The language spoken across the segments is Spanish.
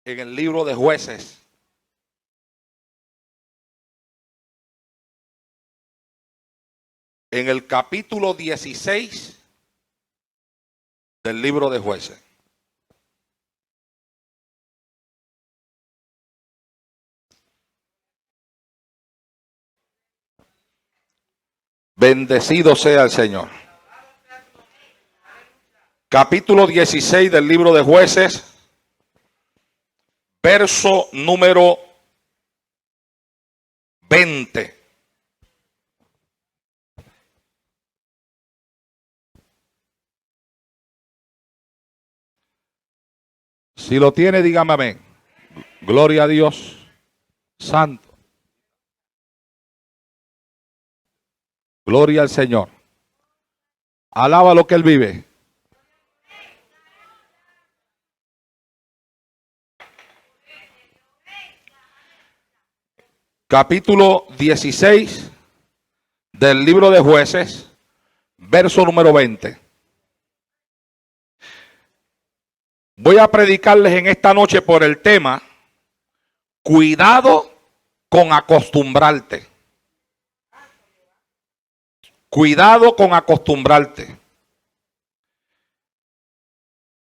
en el libro de Jueces. En el capítulo 16 del libro de Jueces. Bendecido sea el Señor. Capítulo 16 del libro de Jueces, verso número 20. Si lo tiene, dígame amén. Gloria a Dios. Santo. Gloria al Señor. Alaba lo que Él vive. Capítulo 16 del libro de Jueces, verso número 20. Voy a predicarles en esta noche por el tema, cuidado con acostumbrarte. Cuidado con acostumbrarte.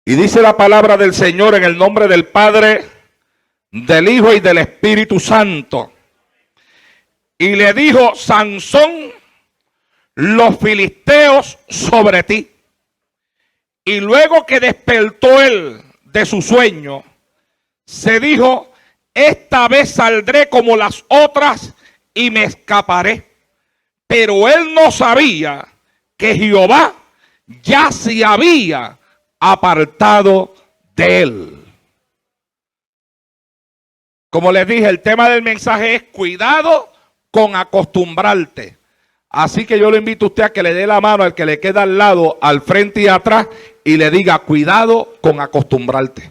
Y dice la palabra del Señor en el nombre del Padre, del Hijo y del Espíritu Santo. Y le dijo: Sansón, los filisteos sobre ti. Y luego que despertó él de su sueño, se dijo: esta vez saldré como las otras y me escaparé. Pero él no sabía que Jehová ya se había apartado de él. Como les dije, el tema del mensaje es cuidado con acostumbrarte. Así que yo le invito a usted a que le dé la mano al que le queda al lado, al frente y atrás, y le diga: cuidado con acostumbrarte.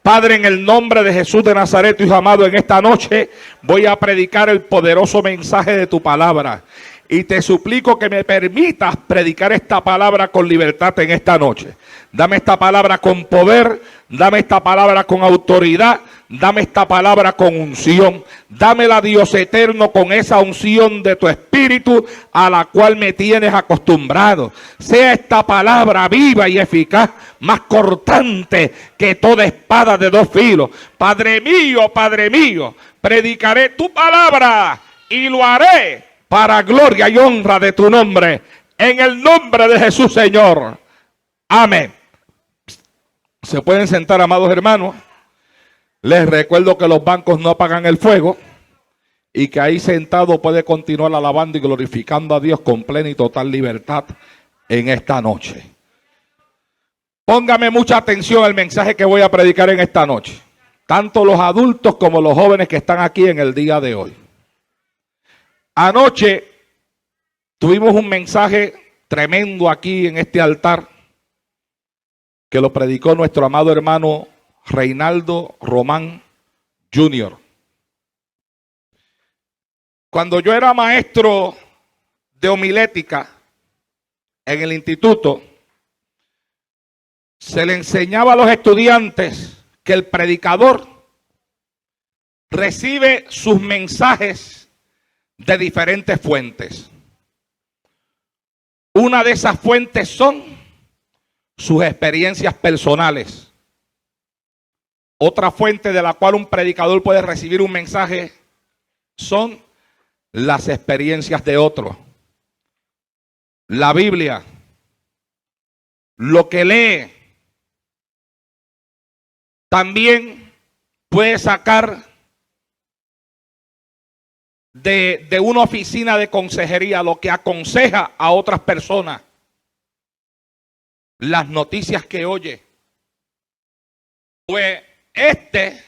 Padre, en el nombre de Jesús de Nazaret, Hijo amado, en esta noche voy a predicar el poderoso mensaje de tu palabra. Y te suplico que me permitas predicar esta palabra con libertad en esta noche. Dame esta palabra con poder, dame esta palabra con autoridad, dame esta palabra con unción. Dámela, Dios eterno, con esa unción de tu Espíritu a la cual me tienes acostumbrado. Sea esta palabra viva y eficaz, más cortante que toda espada de dos filos. Padre mío, predicaré tu palabra y lo haré para gloria y honra de tu nombre. En el nombre de Jesús, Señor. Amén. Se pueden sentar, amados hermanos. Les recuerdo que los bancos no apagan el fuego y que ahí sentado puede continuar alabando y glorificando a Dios con plena y total libertad en esta noche. Póngame mucha atención al mensaje que voy a predicar en esta noche. Tanto los adultos como los jóvenes que están aquí en el día de hoy. Anoche tuvimos un mensaje tremendo aquí en este altar que lo predicó nuestro amado hermano Reinaldo Román Jr. Cuando yo era maestro de homilética en el instituto, se le enseñaba a los estudiantes que el predicador recibe sus mensajes de diferentes fuentes. Una de esas fuentes son sus experiencias personales. Otra fuente de la cual un predicador puede recibir un mensaje son las experiencias de otros. La Biblia, lo que lee, también puede sacar de una oficina de consejería lo que aconseja a otras personas, las noticias que oye. Pues este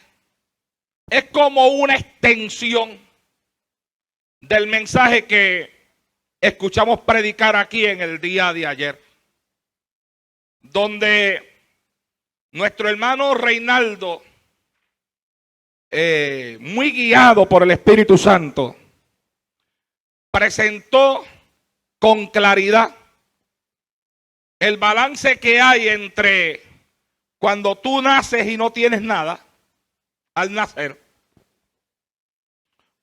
es como una extensión del mensaje que escuchamos predicar aquí en el día de ayer, donde nuestro hermano Reinaldo, muy guiado por el Espíritu Santo, presentó con claridad el balance que hay entre cuando tú naces y no tienes nada al nacer.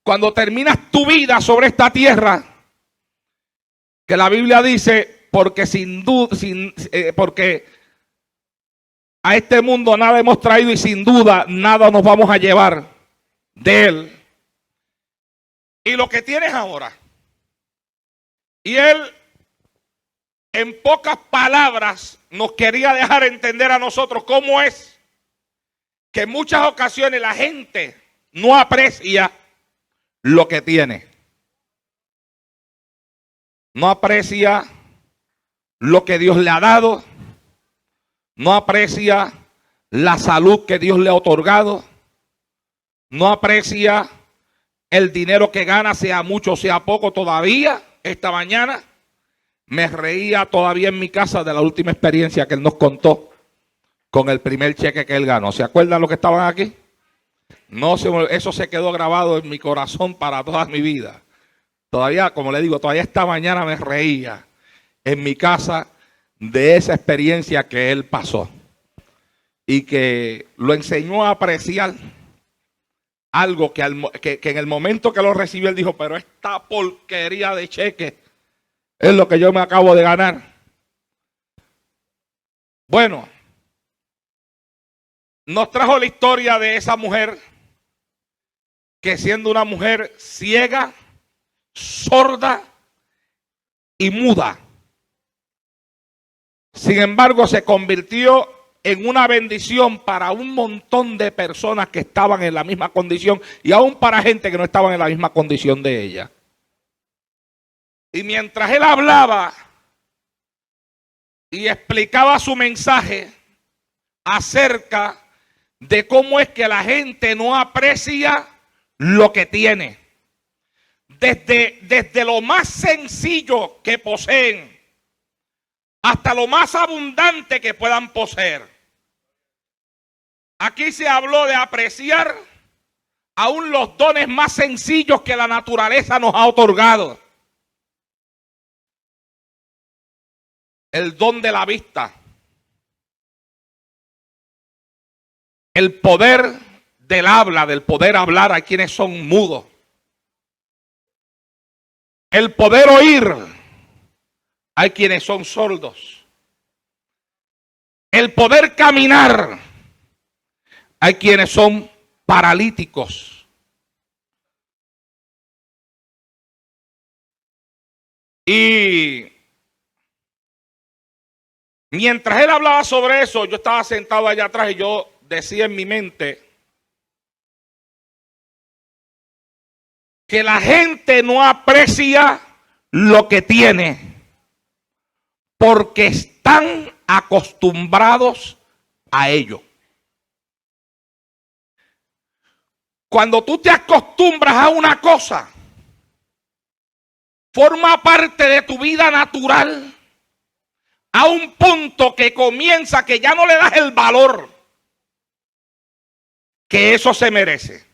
Cuando terminas tu vida sobre esta tierra, que la Biblia dice, porque sin duda, porque a este mundo nada hemos traído y sin duda nada nos vamos a llevar de él. Y lo que tienes ahora. Y él, en pocas palabras, nos quería dejar entender a nosotros cómo es que en muchas ocasiones la gente no aprecia lo que tiene. No aprecia lo que Dios le ha dado. No aprecia la salud que Dios le ha otorgado. No aprecia el dinero que gana, sea mucho o sea poco. Todavía, esta mañana, me reía todavía en mi casa de la última experiencia que él nos contó con el primer cheque que él ganó. ¿Se acuerdan los que estaban aquí? No, eso se quedó grabado en mi corazón para toda mi vida. Todavía, como le digo, todavía esta mañana me reía en mi casa de esa experiencia que él pasó. Y que lo enseñó a apreciar algo que en el momento que lo recibió él dijo, pero esta porquería de cheque es lo que yo me acabo de ganar. Bueno, nos trajo la historia de esa mujer que siendo una mujer ciega, sorda y muda, sin embargo se convirtió en una bendición para un montón de personas que estaban en la misma condición y aún para gente que no estaban en la misma condición de ella. Y mientras él hablaba y explicaba su mensaje acerca de cómo es que la gente no aprecia lo que tiene, desde lo más sencillo que poseen hasta lo más abundante que puedan poseer. Aquí se habló de apreciar aún los dones más sencillos que la naturaleza nos ha otorgado. El don de la vista, el poder del habla, del poder hablar a quienes son mudos, el poder oír, hay quienes son sordos, el poder caminar, hay quienes son paralíticos. Y mientras él hablaba sobre eso, yo estaba sentado allá atrás y yo decía en mi mente que la gente no aprecia lo que tiene porque están acostumbrados a ello. Cuando tú te acostumbras a una cosa, forma parte de tu vida natural a un punto que comienza que ya no le das el valor que eso se merece.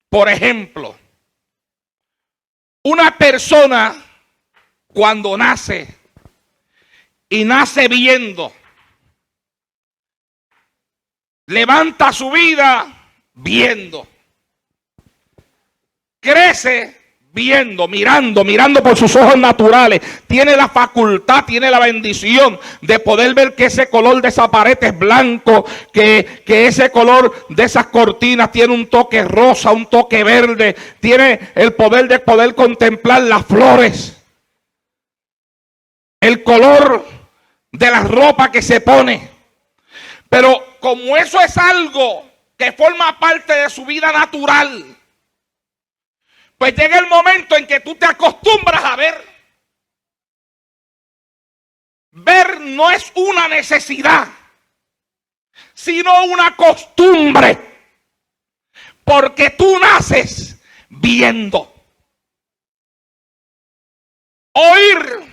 Por ejemplo, una persona cuando nace y nace viendo, levanta su vida viendo, crece viendo, mirando por sus ojos naturales, tiene la facultad, tiene la bendición de poder ver que ese color de esa pared es blanco, que ese color de esas cortinas tiene un toque rosa, un toque verde, tiene el poder de poder contemplar las flores, el color de la ropa que se pone. Pero como eso es algo que forma parte de su vida natural, pues llega el momento en que tú te acostumbras a ver. Ver no es una necesidad, sino una costumbre. Porque tú naces viendo. Oír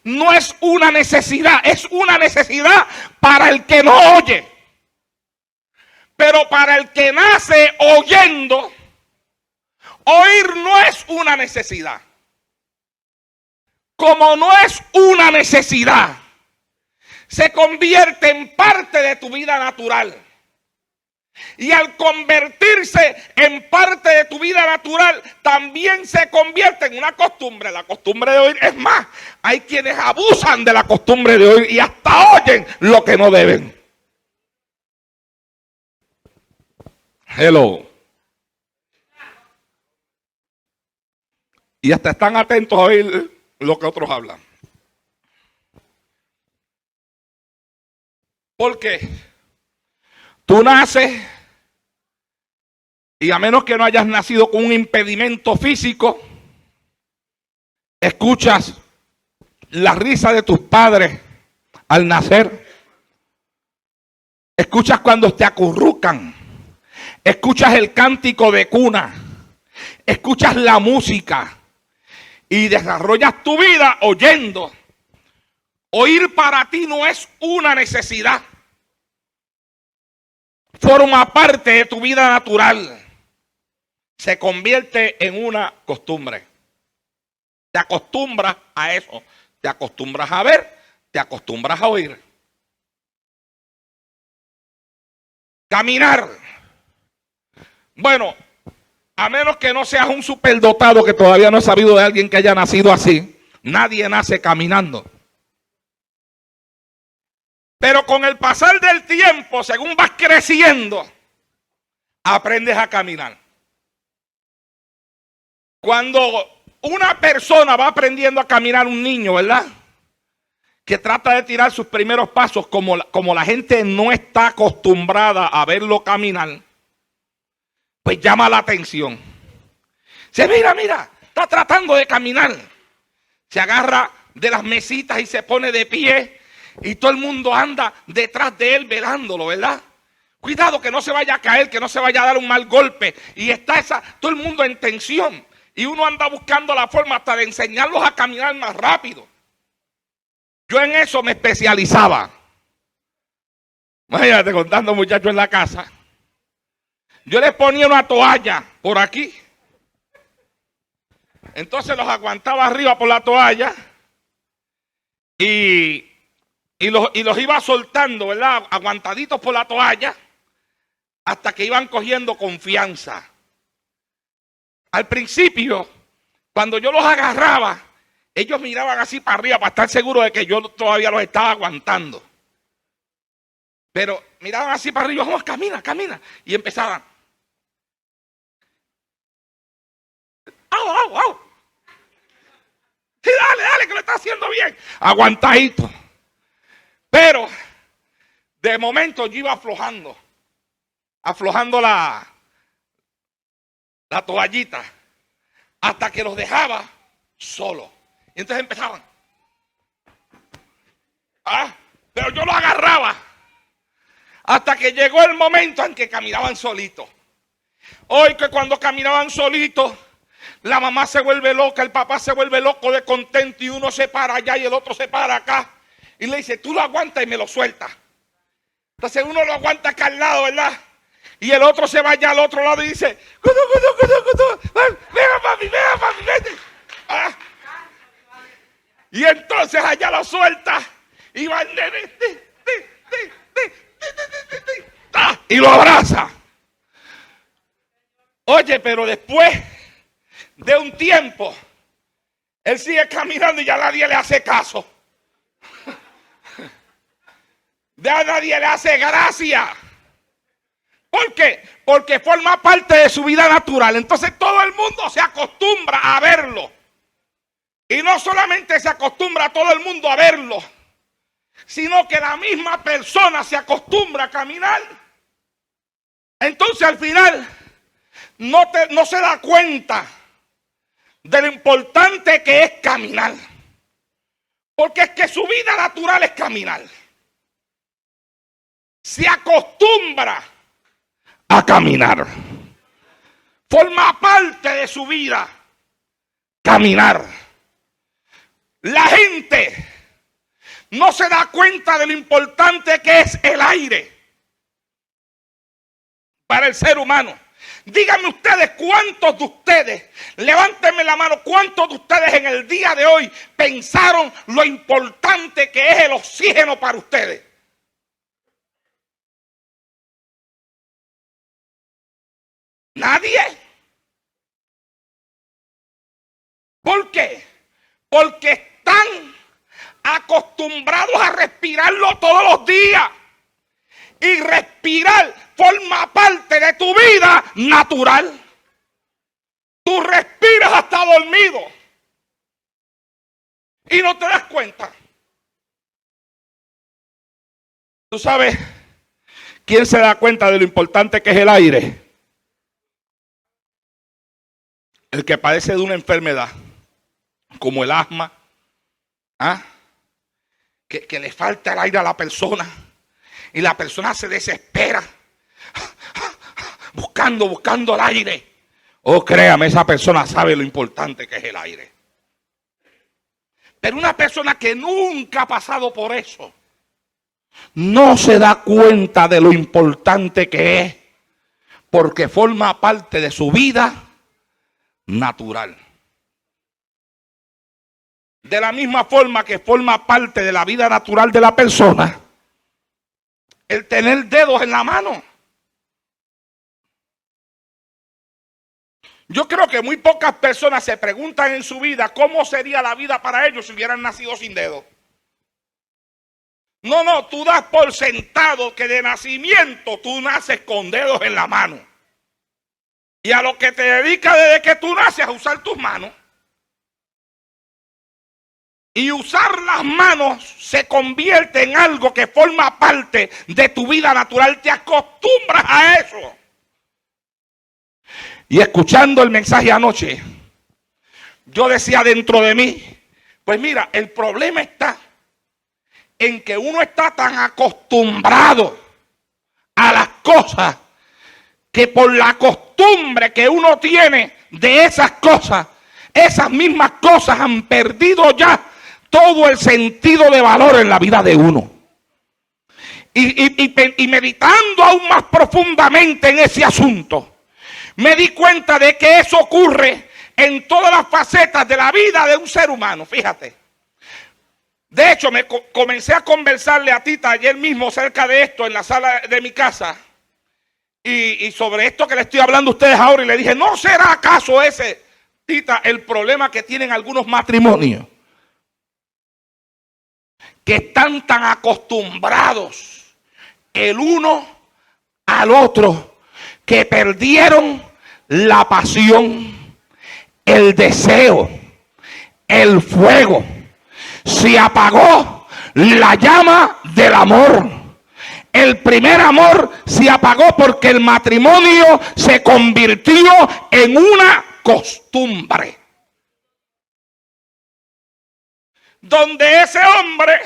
no es una necesidad, es una necesidad para el que no oye. Pero para el que nace oyendo, oír no es una necesidad. Como no es una necesidad, se convierte en parte de tu vida natural. Y al convertirse en parte de tu vida natural, también se convierte en una costumbre. La costumbre de oír, es más, hay quienes abusan de la costumbre de oír y hasta oyen lo que no deben. Hello. Y hasta están atentos a oír lo que otros hablan. Porque tú naces y a menos que no hayas nacido con un impedimento físico, escuchas la risa de tus padres al nacer. Escuchas cuando te acurrucan. Escuchas el cántico de cuna. Escuchas la música. Y desarrollas tu vida oyendo. Oír para ti no es una necesidad. Forma parte de tu vida natural. Se convierte en una costumbre. Te acostumbras a eso. Te acostumbras a ver. Te acostumbras a oír. Caminar. Bueno, a menos que no seas un superdotado, que todavía no he sabido de alguien que haya nacido así. Nadie nace caminando. Pero con el pasar del tiempo, según vas creciendo, aprendes a caminar. Cuando una persona va aprendiendo a caminar, un niño, ¿verdad?, que trata de tirar sus primeros pasos, como la gente no está acostumbrada a verlo caminar, pues llama la atención. Se mira, está tratando de caminar. Se agarra de las mesitas y se pone de pie. Y todo el mundo anda detrás de él velándolo, ¿verdad? Cuidado que no se vaya a caer, que no se vaya a dar un mal golpe. Y está todo el mundo en tensión. Y uno anda buscando la forma hasta de enseñarlos a caminar más rápido. Yo en eso me especializaba. Imagínate, contando muchachos en la casa. Yo les ponía una toalla por aquí. Entonces los aguantaba arriba por la toalla. Y los iba soltando, ¿verdad? Aguantaditos por la toalla. Hasta que iban cogiendo confianza. Al principio, cuando yo los agarraba, ellos miraban así para arriba para estar seguros de que yo todavía los estaba aguantando. Pero miraban así para arriba, vamos, camina. Y empezaban. ¡Au! Sí, dale, que lo está haciendo bien. Aguantadito. Pero de momento yo iba aflojando la toallita, hasta que los dejaba solos. Y entonces empezaban. Pero yo los agarraba hasta que llegó el momento en que caminaban solitos. Hoy que cuando caminaban solitos, la mamá se vuelve loca, el papá se vuelve loco de contento y uno se para allá y el otro se para acá. Y le dice, tú lo aguantas y me lo sueltas. Entonces uno lo aguanta acá al lado, ¿verdad? Y el otro se va allá al otro lado y dice, venga papi, vete. Y entonces allá lo suelta y va el nene y lo abraza. Oye, pero después de un tiempo, él sigue caminando y ya nadie le hace caso. Ya nadie le hace gracia. ¿Por qué? Porque forma parte de su vida natural. Entonces todo el mundo se acostumbra a verlo. Y no solamente se acostumbra a todo el mundo a verlo, sino que la misma persona se acostumbra a caminar. Entonces al final no se da cuenta de lo importante que es caminar. Porque es que su vida natural es caminar. Se acostumbra a caminar. Forma parte de su vida caminar. La gente no se da cuenta de lo importante que es el aire para el ser humano. Díganme ustedes, ¿cuántos de ustedes, levántenme la mano, cuántos de ustedes en el día de hoy pensaron lo importante que es el oxígeno para ustedes? Nadie. ¿Por qué? Porque están acostumbrados a respirarlo todos los días. Y respirar forma parte de tu vida natural. Tú respiras hasta dormido. Y no te das cuenta. ¿Tú sabes quién se da cuenta de lo importante que es el aire? El que padece de una enfermedad, como el asma, que le falta el aire a la persona. Y la persona se desespera buscando el aire. Oh, créame, esa persona sabe lo importante que es el aire. Pero una persona que nunca ha pasado por eso no se da cuenta de lo importante que es, porque forma parte de su vida natural. De la misma forma que forma parte de la vida natural de la persona el tener dedos en la mano. Yo creo que muy pocas personas se preguntan en su vida cómo sería la vida para ellos si hubieran nacido sin dedos. No, tú das por sentado que de nacimiento tú naces con dedos en la mano. Y a lo que te dedicas desde que tú naces a usar tus manos. Y usar las manos se convierte en algo que forma parte de tu vida natural. Te acostumbras a eso. Y escuchando el mensaje anoche, yo decía dentro de mí, pues mira, el problema está en que uno está tan acostumbrado a las cosas que por la costumbre que uno tiene de esas cosas, esas mismas cosas han perdido ya todo el sentido de valor en la vida de uno. Y meditando aún más profundamente en ese asunto, me di cuenta de que eso ocurre en todas las facetas de la vida de un ser humano. Fíjate. De hecho, comencé a conversarle a Tita ayer mismo acerca de esto en la sala de mi casa. Y sobre esto que le estoy hablando a ustedes ahora. Y le dije, ¿no será acaso ese, Tita, el problema que tienen algunos matrimonios? Que están tan acostumbrados el uno al otro que perdieron la pasión, el deseo, el fuego. Se apagó la llama del amor. El primer amor se apagó porque el matrimonio se convirtió en una costumbre. Donde ese hombre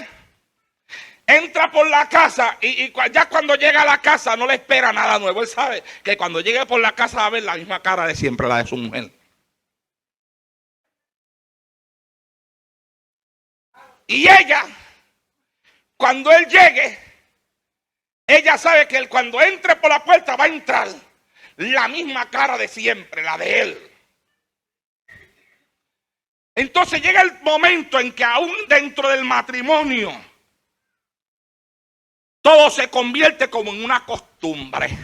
entra por la casa y ya cuando llega a la casa no le espera nada nuevo. Él sabe que cuando llegue por la casa va a ver la misma cara de siempre, la de su mujer. Y ella, cuando él llegue, ella sabe que él cuando entre por la puerta va a entrar la misma cara de siempre, la de él. Entonces llega el momento en que aún dentro del matrimonio todo se convierte como en una costumbre.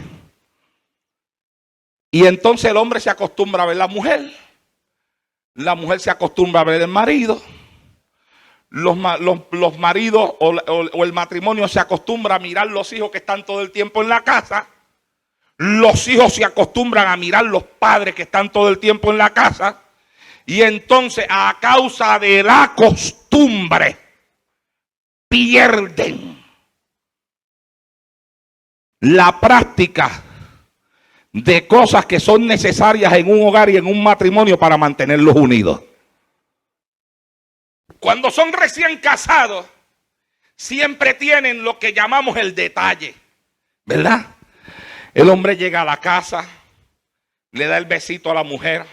Y entonces el hombre se acostumbra a ver a la mujer se acostumbra a ver al marido, los maridos o el matrimonio se acostumbra a mirar los hijos que están todo el tiempo en la casa, los hijos se acostumbran a mirar los padres que están todo el tiempo en la casa. Y entonces a causa de la costumbre pierden la práctica de cosas que son necesarias en un hogar y en un matrimonio para mantenerlos unidos. Cuando son recién casados, siempre tienen lo que llamamos el detalle, ¿verdad? El hombre llega a la casa, le da el besito a la mujer.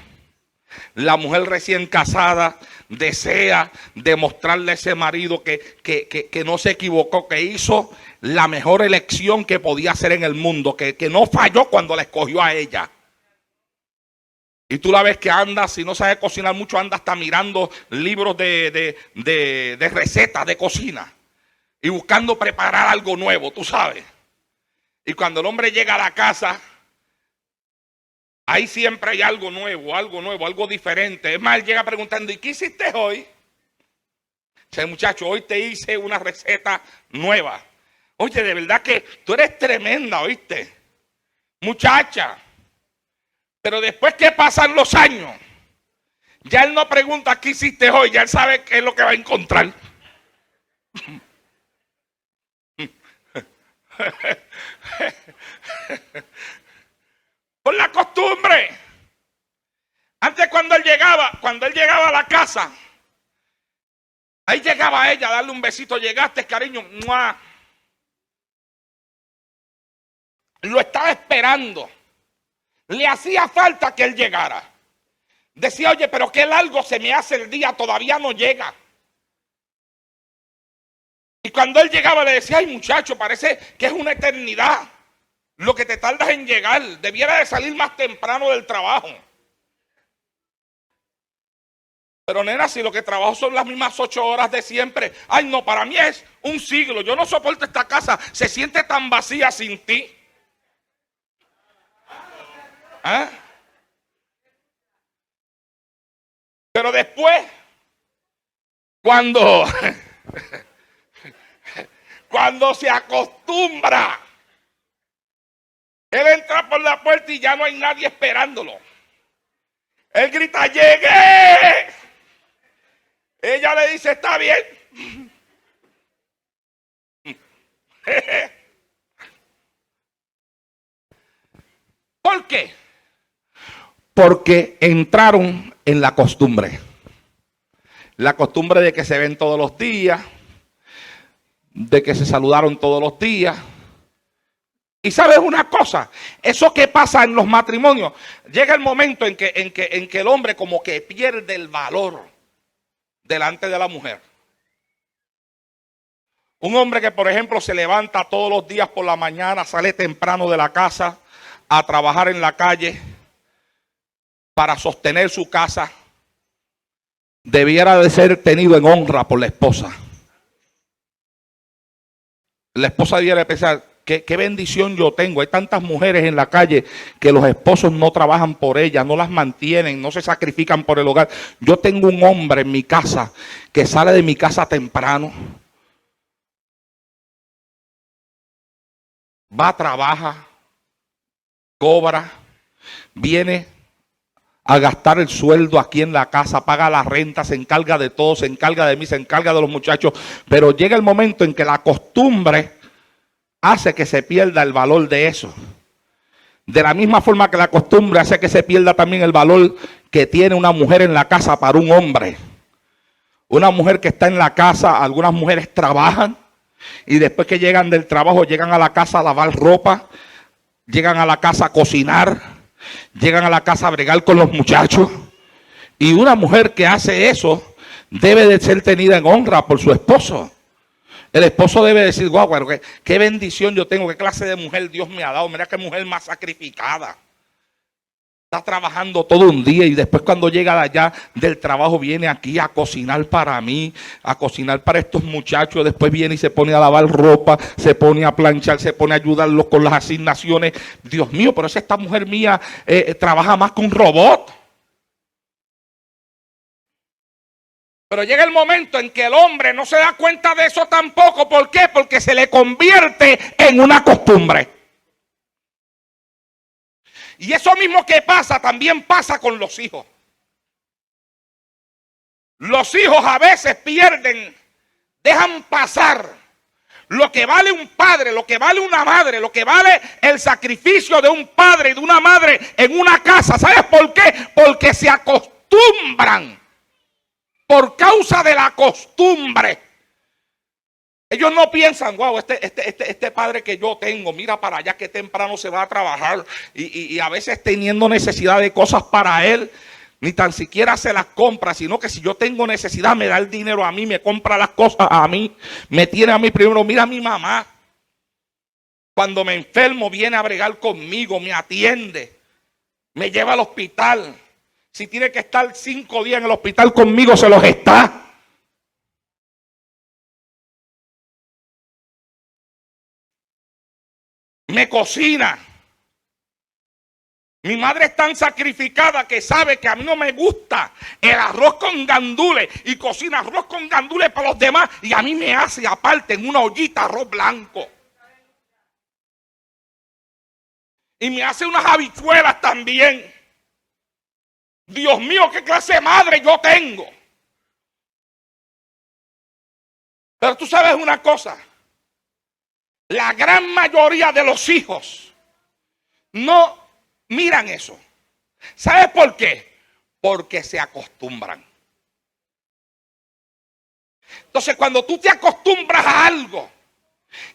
La mujer recién casada desea demostrarle a ese marido que no se equivocó, que hizo la mejor elección que podía hacer en el mundo, que no falló cuando la escogió a ella. Y tú la ves que anda, si no sabe cocinar mucho, anda hasta mirando libros de recetas de cocina y buscando preparar algo nuevo, tú sabes. Y cuando el hombre llega a la casa, Ahí siempre hay algo nuevo, algo diferente. Es más, él llega preguntando, ¿y qué hiciste hoy? Dice, muchacho, hoy te hice una receta nueva. Oye, de verdad que tú eres tremenda, ¿oíste? Muchacha. Pero después que pasan los años, ya él no pregunta qué hiciste hoy, ya él sabe qué es lo que va a encontrar. Por la costumbre. Antes cuando él llegaba a la casa, ahí llegaba ella a darle un besito. Llegaste, cariño. ¡Mua! Lo estaba esperando. Le hacía falta que él llegara. Decía, oye, pero qué largo se me hace el día, todavía no llega. Y cuando él llegaba le decía, ay muchacho, parece que es una eternidad lo que te tardas en llegar. Debiera de salir más temprano del trabajo. Pero nena, si lo que trabajo son las mismas 8 horas de siempre. Ay no, para mí es un siglo. Yo no soporto esta casa. Se siente tan vacía sin ti. ¿Ah? Pero después, cuando se acostumbra, él entra por la puerta y ya no hay nadie esperándolo. Él grita, llegué. Ella le dice, está bien. ¿Por qué? Porque entraron en la costumbre. La costumbre de que se ven todos los días, de que se saludaron todos los días. Y sabes una cosa, eso que pasa en los matrimonios, llega el momento en que el hombre como que pierde el valor delante de la mujer. Un hombre que, por ejemplo, se levanta todos los días por la mañana, sale temprano de la casa a trabajar en la calle para sostener su casa, debiera de ser tenido en honra por la esposa. La esposa debiera de pensar, qué bendición yo tengo. Hay tantas mujeres en la calle que los esposos no trabajan por ellas, no las mantienen, no se sacrifican por el hogar. Yo tengo un hombre en mi casa que sale de mi casa temprano, va, trabaja, cobra, viene a gastar el sueldo aquí en la casa, paga la renta, se encarga de todo, se encarga de mí, se encarga de los muchachos. Pero llega el momento en que la costumbre hace que se pierda el valor de eso. De la misma forma que la costumbre hace que se pierda también el valor que tiene una mujer en la casa para un hombre. Una mujer que está en la casa, algunas mujeres trabajan y después que llegan del trabajo llegan a la casa a lavar ropa, llegan a la casa a cocinar, llegan a la casa a bregar con los muchachos. Y una mujer que hace eso debe de ser tenida en honra por su esposo. El esposo debe decir, guau, qué bendición yo tengo, qué clase de mujer Dios me ha dado. Mira qué mujer más sacrificada. Está trabajando todo un día y después cuando llega de allá del trabajo viene aquí a cocinar para mí, a cocinar para estos muchachos. Después viene y se pone a lavar ropa, se pone a planchar, se pone a ayudarlos con las asignaciones. Dios mío, pero esta mujer mía trabaja más que un robot. Pero llega el momento en que el hombre no se da cuenta de eso tampoco. ¿Por qué? Porque se le convierte en una costumbre. Y eso mismo que pasa, también pasa con los hijos. Los hijos a veces pierden, dejan pasar lo que vale un padre, lo que vale una madre, lo que vale el sacrificio de un padre y de una madre en una casa. ¿Sabes por qué? Porque se acostumbran. Por causa de la costumbre. Ellos no piensan, wow, este padre que yo tengo, mira para allá que temprano se va a trabajar y a veces teniendo necesidad de cosas para él, ni tan siquiera se las compra, sino que si yo tengo necesidad me da el dinero a mí, me compra las cosas a mí, me tiene a mí primero. Mira a mi mamá, cuando me enfermo viene a bregar conmigo, me atiende, me lleva al hospital. Si tiene que estar 5 días en el hospital conmigo, se los está. Me cocina. Mi madre es tan sacrificada que sabe que a mí no me gusta el arroz con gandules y cocina arroz con gandules para los demás y a mí me hace aparte en una ollita arroz blanco. Y me hace unas habichuelas también. Dios mío, qué clase de madre yo tengo. Pero tú sabes una cosa. La gran mayoría de los hijos no miran eso. ¿Sabes por qué? Porque se acostumbran. Entonces, cuando tú te acostumbras a algo,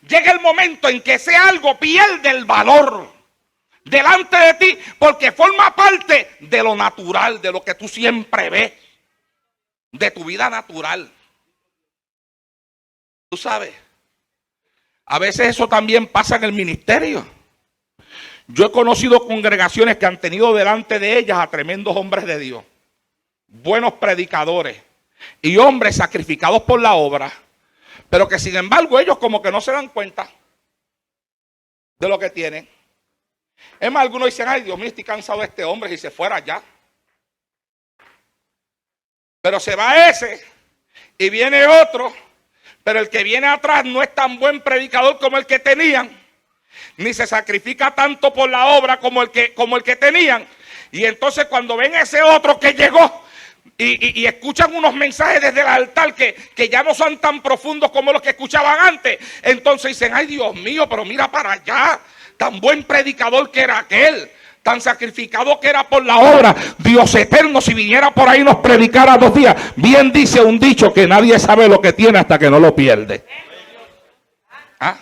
llega el momento en que ese algo pierde el valor delante de ti, porque forma parte de lo natural, de lo que tú siempre ves, de tu vida natural. Tú sabes, a veces eso también pasa en el ministerio. Yo he conocido congregaciones que han tenido delante de ellas a tremendos hombres de Dios, buenos predicadores y hombres sacrificados por la obra, pero que sin embargo ellos como que no se dan cuenta de lo que tienen. Es más, algunos dicen, ay Dios mío, estoy cansado de este hombre, si se fuera ya. Pero se va ese y viene otro, pero el que viene atrás no es tan buen predicador como el que tenían, ni se sacrifica tanto por la obra como el que tenían. Y entonces cuando ven ese otro que llegó y escuchan unos mensajes desde el altar que ya no son tan profundos como los que escuchaban antes, entonces dicen, ay Dios mío, pero mira para allá, tan buen predicador que era aquel, tan sacrificado que era por la obra. Dios eterno, si viniera por ahí y nos predicara 2 días. Bien dice un dicho que nadie sabe lo que tiene hasta que no lo pierde. ¿Ah?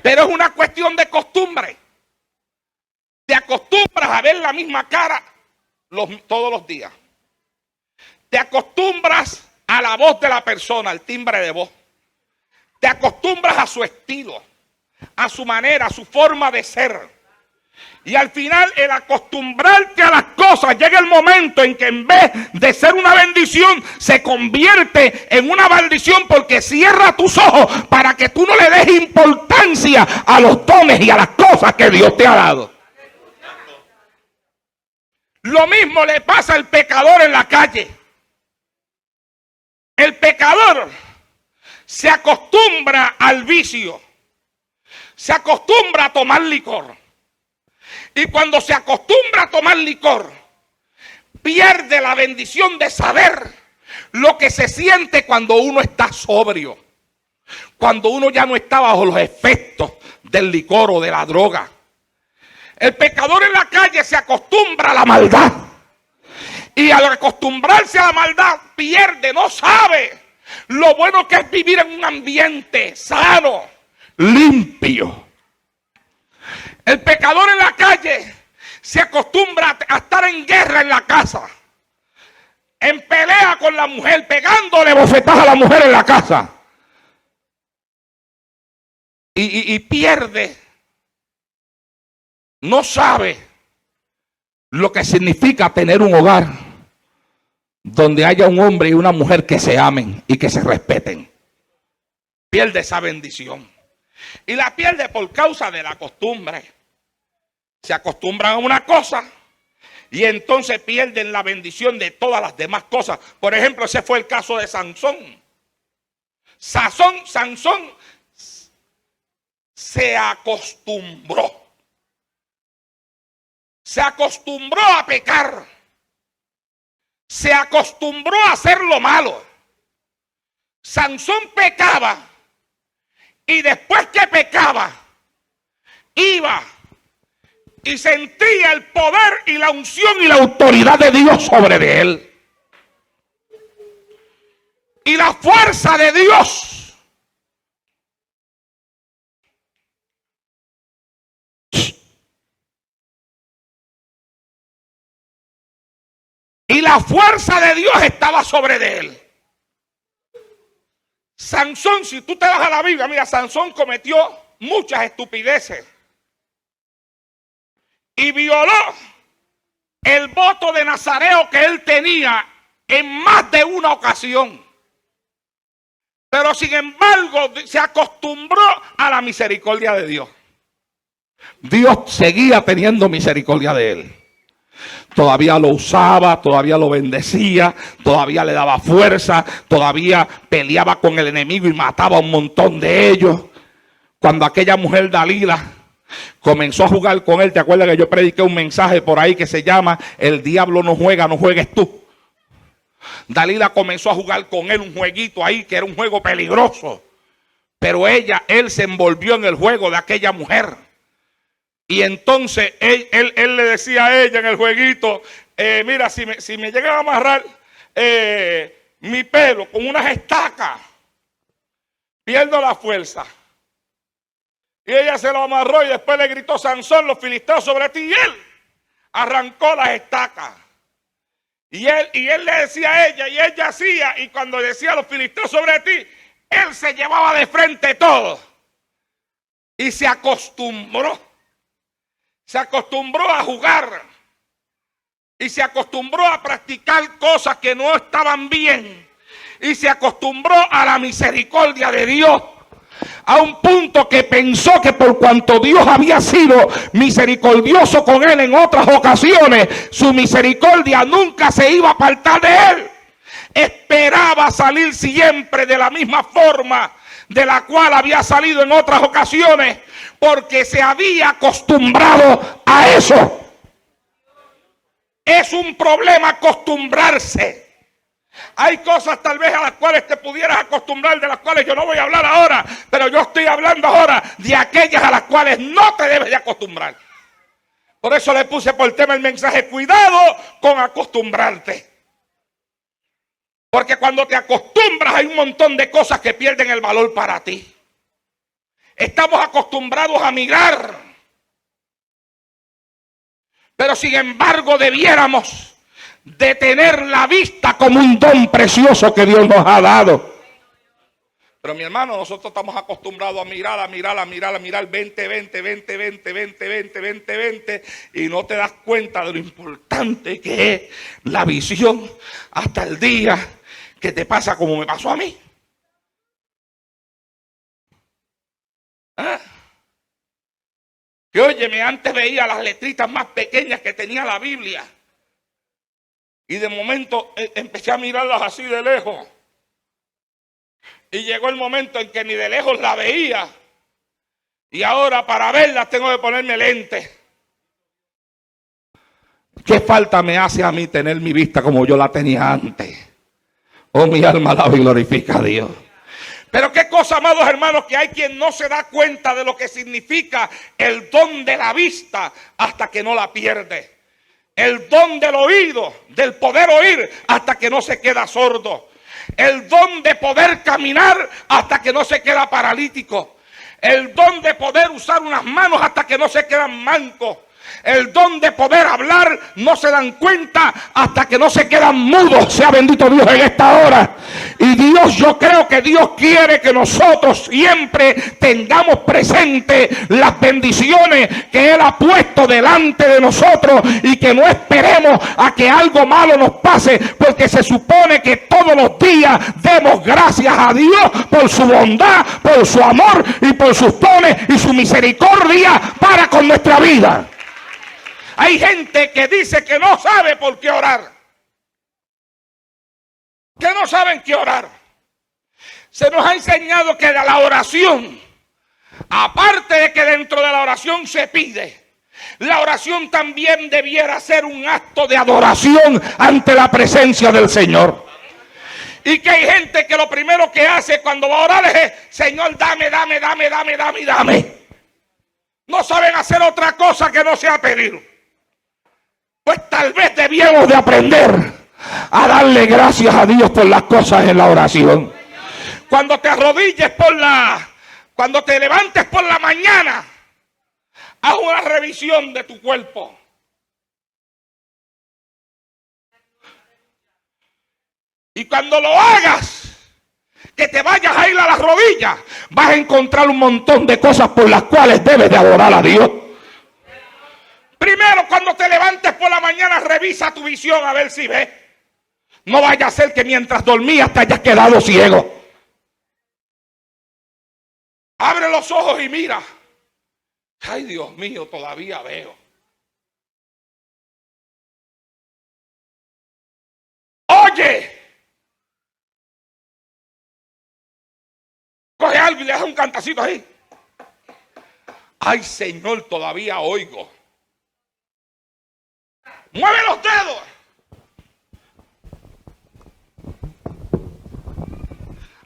Pero es una cuestión de costumbre. Te acostumbras a ver la misma cara todos los días. Te acostumbras a la voz de la persona, al timbre de voz. Te acostumbras a su estilo, a su manera, a su forma de ser. Y al final, el acostumbrarte a las cosas, llega el momento en que en vez de ser una bendición, se convierte en una maldición, porque cierra tus ojos para que tú no le des importancia a los dones y a las cosas que Dios te ha dado. Lo mismo le pasa al pecador en la calle. El pecador se acostumbra al vicio, se acostumbra a tomar licor. Y cuando se acostumbra a tomar licor, pierde la bendición de saber lo que se siente cuando uno está sobrio. Cuando uno ya no está bajo los efectos del licor o de la droga. El pecador en la calle se acostumbra a la maldad. Y al acostumbrarse a la maldad, pierde, no sabe lo bueno que es vivir en un ambiente sano, limpio. El pecador en la calle se acostumbra a estar en guerra en la casa, en pelea con la mujer, pegándole bofetadas a la mujer en la casa. Y pierde, no sabe lo que significa tener un hogar donde haya un hombre y una mujer que se amen y que se respeten. Pierde esa bendición. Y la pierde por causa de la costumbre. Se acostumbran a una cosa y entonces pierden la bendición de todas las demás cosas. Por ejemplo, ese fue el caso de Sansón. Sansón se acostumbró. Se acostumbró a pecar. Se acostumbró a hacer lo malo. Sansón pecaba y después que pecaba, iba y sentía el poder y la unción y la autoridad de Dios sobre de él. Y la fuerza de Dios. Y la fuerza de Dios estaba sobre de él. Sansón, si tú te vas a la Biblia, mira, Sansón cometió muchas estupideces. Y violó el voto de nazareo que él tenía en más de una ocasión. Pero sin embargo se acostumbró a la misericordia de Dios. Dios seguía teniendo misericordia de él. Todavía lo usaba, todavía lo bendecía, todavía le daba fuerza, todavía peleaba con el enemigo y mataba a un montón de ellos. Cuando aquella mujer Dalila comenzó a jugar con él, ¿te acuerdas que yo prediqué un mensaje por ahí que se llama "El diablo no juega, no juegues tú"? Dalila comenzó a jugar con él un jueguito ahí que era un juego peligroso. Pero él se envolvió en el juego de aquella mujer. Y entonces él le decía a ella en el jueguito, mira, si me llegan a amarrar mi pelo con unas estacas, pierdo la fuerza. Y ella se lo amarró y después le gritó: Sansón, los filisteos sobre ti. Y él arrancó las estacas. Y él le decía a ella, y ella hacía, y cuando decía los filisteos sobre ti, él se llevaba de frente todo. Y se acostumbró a jugar. Y se acostumbró a practicar cosas que no estaban bien. Y se acostumbró a la misericordia de Dios. A un punto que pensó que por cuanto Dios había sido misericordioso con él en otras ocasiones, su misericordia nunca se iba a apartar de él. Esperaba salir siempre de la misma forma de la cual había salido en otras ocasiones, porque se había acostumbrado a eso. Es un problema acostumbrarse. Hay cosas tal vez a las cuales te pudieras acostumbrar, de las cuales yo no voy a hablar ahora, pero yo estoy hablando ahora de aquellas a las cuales no te debes de acostumbrar. Por eso le puse por tema el mensaje: cuidado con acostumbrarte. Porque cuando te acostumbras hay un montón de cosas que pierden el valor para ti. Estamos acostumbrados a mirar, pero sin embargo debiéramos de tener la vista como un don precioso que Dios nos ha dado. Pero mi hermano, nosotros estamos acostumbrados a mirar 20, y no te das cuenta de lo importante que es la visión hasta el día que te pasa como me pasó a mí. ¿Ah? Que óyeme, antes veía las letritas más pequeñas que tenía la Biblia. Y de momento empecé a mirarlas así de lejos. Y llegó el momento en que ni de lejos la veía. Y ahora para verlas tengo que ponerme lentes. ¿Qué falta me hace a mí tener mi vista como yo la tenía antes? Oh, mi alma alaba y glorifica a Dios. Pero qué cosa, amados hermanos, que hay quien no se da cuenta de lo que significa el don de la vista hasta que no la pierde. El don del oído, del poder oír hasta que no se queda sordo. El don de poder caminar hasta que no se queda paralítico. El don de poder usar unas manos hasta que no se quedan mancos. El don de poder hablar no se dan cuenta hasta que no se quedan mudos. Sea bendito Dios en esta hora. Y Dios, yo creo que Dios quiere que nosotros siempre tengamos presente las bendiciones que Él ha puesto delante de nosotros, y que no esperemos a que algo malo nos pase, porque se supone que todos los días demos gracias a Dios por su bondad, por su amor y por sus dones y su misericordia para con nuestra vida. Hay gente que dice que no sabe por qué orar. Que no saben qué orar. Se nos ha enseñado que la oración, aparte de que dentro de la oración se pide, la oración también debiera ser un acto de adoración ante la presencia del Señor. Y que hay gente que lo primero que hace cuando va a orar es: Señor, dame. No saben hacer otra cosa que no sea pedir. Pues tal vez debíamos de aprender a darle gracias a Dios por las cosas en la oración. Cuando te arrodilles cuando te levantes por la mañana, haz una revisión de tu cuerpo. Y cuando lo hagas, que te vayas a ir a las rodillas, vas a encontrar un montón de cosas por las cuales debes de adorar a Dios. Primero, cuando te levantes por la mañana, revisa tu visión a ver si ves. No vaya a ser que mientras dormías te hayas quedado ciego. Abre los ojos y mira. Ay, Dios mío, todavía veo. cantacito ahí. Ay, Señor, todavía oigo. Mueve los dedos.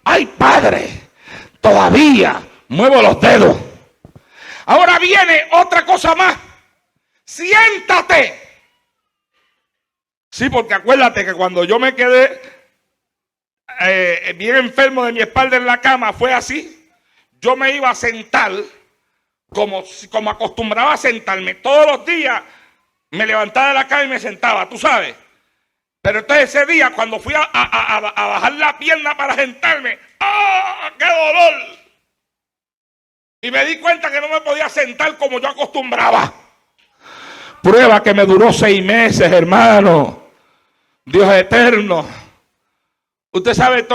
Ay, Padre, todavía muevo los dedos. Ahora viene otra cosa más. Siéntate. Sí, porque acuérdate que cuando yo me quedé bien enfermo de mi espalda en la cama, fue así. Yo me iba a sentar como acostumbraba a sentarme. Todos los días me levantaba de la cama y me sentaba, tú sabes. Pero entonces ese día, cuando fui a bajar la pierna para sentarme, ¡ah, qué dolor! Y me di cuenta que no me podía sentar como yo acostumbraba. Prueba que me duró 6 meses, hermano. Dios eterno. Usted sabe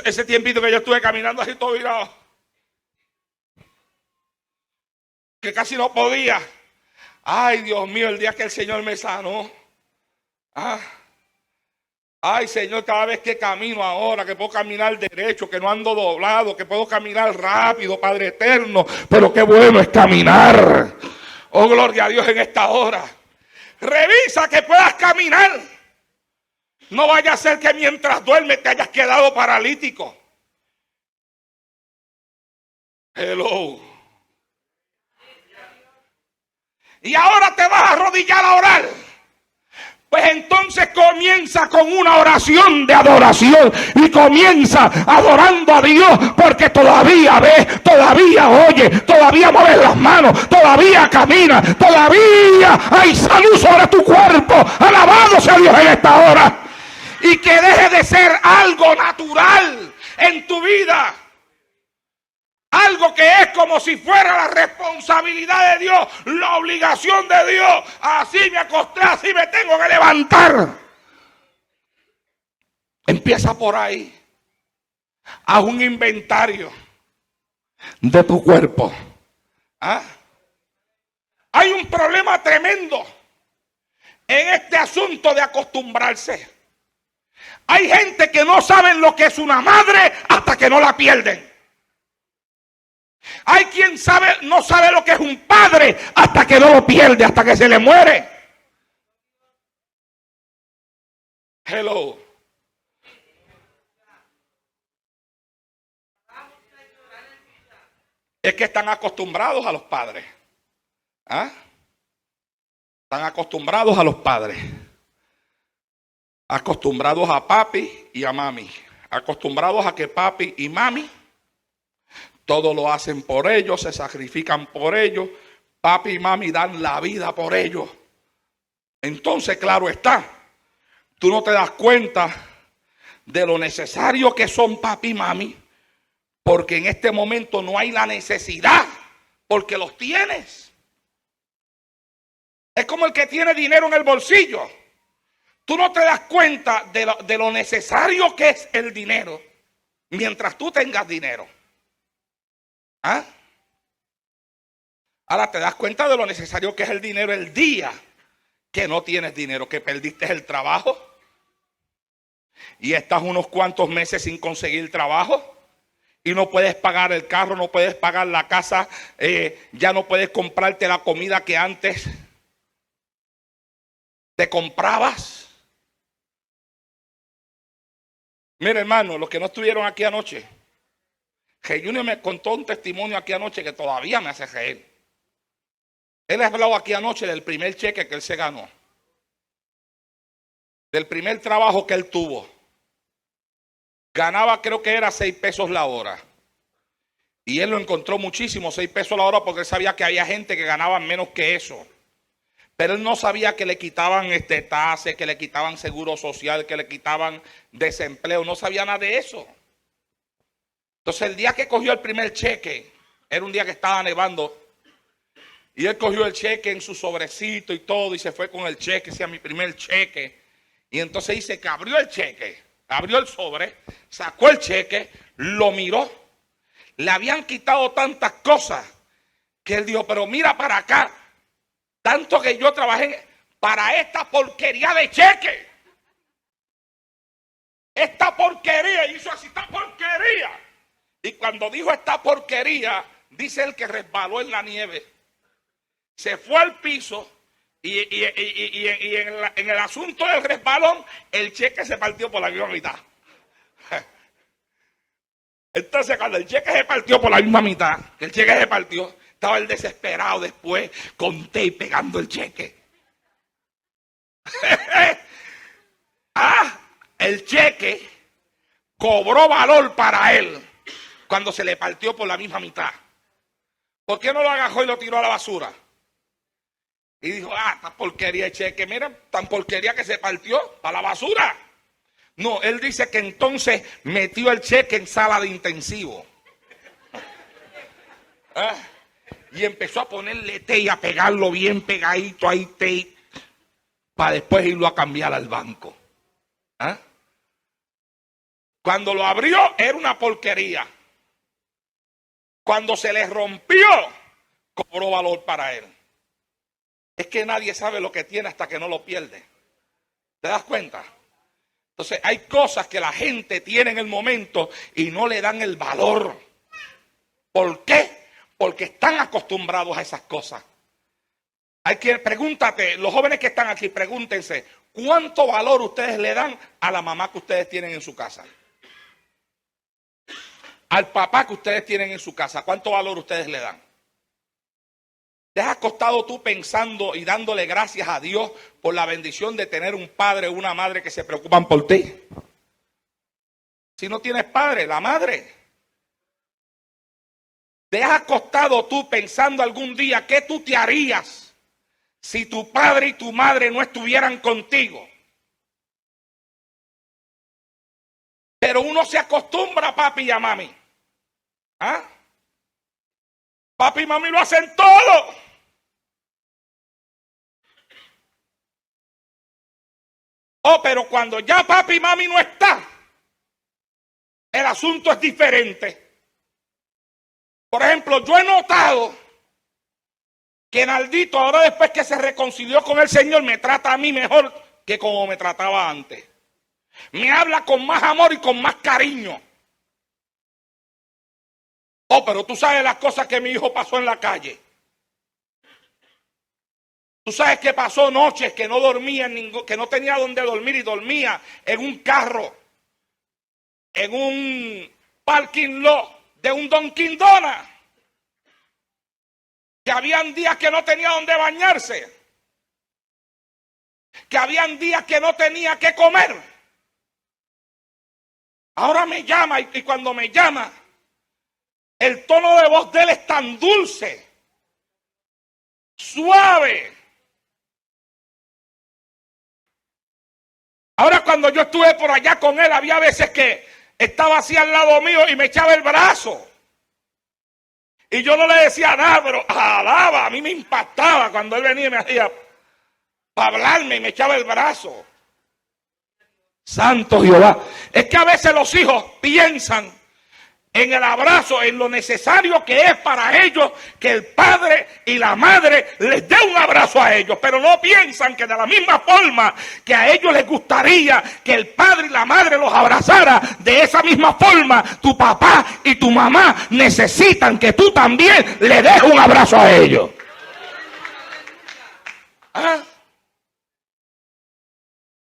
ese tiempito que yo estuve caminando así todo virado, que casi no podía. Ay, Dios mío, el día que el Señor me sanó. Ay, Señor, cada vez que camino ahora, que puedo caminar derecho, que no ando doblado, que puedo caminar rápido, Padre eterno. Pero qué bueno es caminar. Oh, gloria a Dios en esta hora. Revisa que puedas caminar. No vaya a ser que mientras duermes te hayas quedado paralítico. Hello. Y ahora te vas a arrodillar a orar. Pues entonces comienza con una oración de adoración y comienza adorando a Dios, porque todavía ves, todavía oye, todavía mueves las manos, todavía camina, todavía hay salud sobre tu cuerpo. Alabado sea Dios en esta hora. Y que deje de ser algo natural en tu vida. Algo que es como si fuera la responsabilidad de Dios, la obligación de Dios. Así me acosté, así me tengo que levantar. Empieza por ahí. Haz un inventario de tu cuerpo. Hay un problema tremendo en este asunto de acostumbrarse. Hay gente que no saben lo que es una madre hasta que no la pierden. Hay quien no sabe lo que es un padre hasta que no lo pierde, hasta que se le muere. Hello. Es que están acostumbrados a los padres. Están acostumbrados a los padres. Acostumbrados a papi y a mami. Acostumbrados a que papi y mami todo lo hacen por ellos, se sacrifican por ellos. Papi y mami dan la vida por ellos. Entonces, claro está, tú no te das cuenta de lo necesario que son papi y mami, porque en este momento no hay la necesidad, porque los tienes. Es como el que tiene dinero en el bolsillo. Tú no te das cuenta de lo necesario que es el dinero mientras tú tengas dinero. Ahora te das cuenta de lo necesario que es el dinero el día que no tienes dinero, que perdiste el trabajo y estás unos cuantos meses sin conseguir trabajo y no puedes pagar el carro, no puedes pagar la casa, ya no puedes comprarte la comida que antes te comprabas. Mira, hermano, los que no estuvieron aquí anoche, que Junior me contó un testimonio aquí anoche que todavía me hace reír. Él ha hablado aquí anoche del primer cheque que él se ganó, del primer trabajo que él tuvo. Ganaba, creo que era 6 pesos la hora. Y él lo encontró muchísimo, 6 pesos la hora, porque él sabía que había gente que ganaba menos que eso. Pero él no sabía que le quitaban tasas, que le quitaban seguro social, que le quitaban desempleo. No sabía nada de eso. Entonces el día que cogió el primer cheque, era un día que estaba nevando, y él cogió el cheque en su sobrecito y todo, y se fue con el cheque, decía mi primer cheque. Y entonces dice que abrió el cheque, abrió el sobre, sacó el cheque, lo miró. Le habían quitado tantas cosas que él dijo, pero mira para acá, tanto que yo trabajé para esta porquería de cheque. Esta porquería, hizo así, esta porquería. Y cuando dijo esta porquería, dice él que resbaló en la nieve. Se fue al piso y en el asunto del resbalón, el cheque se partió por la misma mitad. Entonces, cuando el cheque se partió por la misma mitad, que el cheque se partió, estaba el desesperado después con tape pegando el cheque. El cheque cobró valor para él cuando se le partió por la misma mitad. ¿Por qué no lo agajó y lo tiró a la basura? Y dijo, esta porquería de cheque, mira, tan porquería que se partió para la basura. No, él dice que entonces metió el cheque en sala de intensivo. Y empezó a ponerle tape y a pegarlo bien pegadito ahí, tape, para después irlo a cambiar al banco. Cuando lo abrió era una porquería. Cuando se le rompió, cobró valor para él. Es que nadie sabe lo que tiene hasta que no lo pierde. ¿Te das cuenta? Entonces hay cosas que la gente tiene en el momento y no le dan el valor. ¿Por qué? Porque están acostumbrados a esas cosas. Pregúntate, los jóvenes que están aquí, pregúntense, ¿cuánto valor ustedes le dan a la mamá que ustedes tienen en su casa? Al papá que ustedes tienen en su casa, ¿cuánto valor ustedes le dan? ¿Te has acostado tú pensando y dándole gracias a Dios por la bendición de tener un padre o una madre que se preocupan por ti? Si no tienes padre, la madre. ¿Te has acostado tú pensando algún día qué tú te harías si tu padre y tu madre no estuvieran contigo? Pero uno se acostumbra a papi y a mami. Papi y mami lo hacen todo. Pero cuando ya papi y mami no está, el asunto es diferente. Por ejemplo, yo he notado que Naldito ahora después que se reconcilió con el Señor me trata a mí mejor que como me trataba antes. Me habla con más amor y con más cariño. Pero tú sabes las cosas que mi hijo pasó en la calle. Tú sabes que pasó noches que no dormía, que no tenía donde dormir y dormía en un carro, en un parking lot de un Dunkin' Donuts. Que habían días que no tenía donde bañarse. Que habían días que no tenía que comer. Ahora me llama y cuando me llama, el tono de voz de él es tan dulce, suave. Ahora cuando yo estuve por allá con él, había veces que estaba así al lado mío y me echaba el brazo. Y yo no le decía nada, pero alaba, a mí me impactaba cuando él venía y me hacía para hablarme y me echaba el brazo. Santo Jehová. Es que a veces los hijos piensan en el abrazo, en lo necesario que es para ellos que el padre y la madre les dé un abrazo a ellos, pero no piensan que de la misma forma que a ellos les gustaría que el padre y la madre los abrazara, de esa misma forma tu papá y tu mamá necesitan que tú también le des un abrazo a ellos.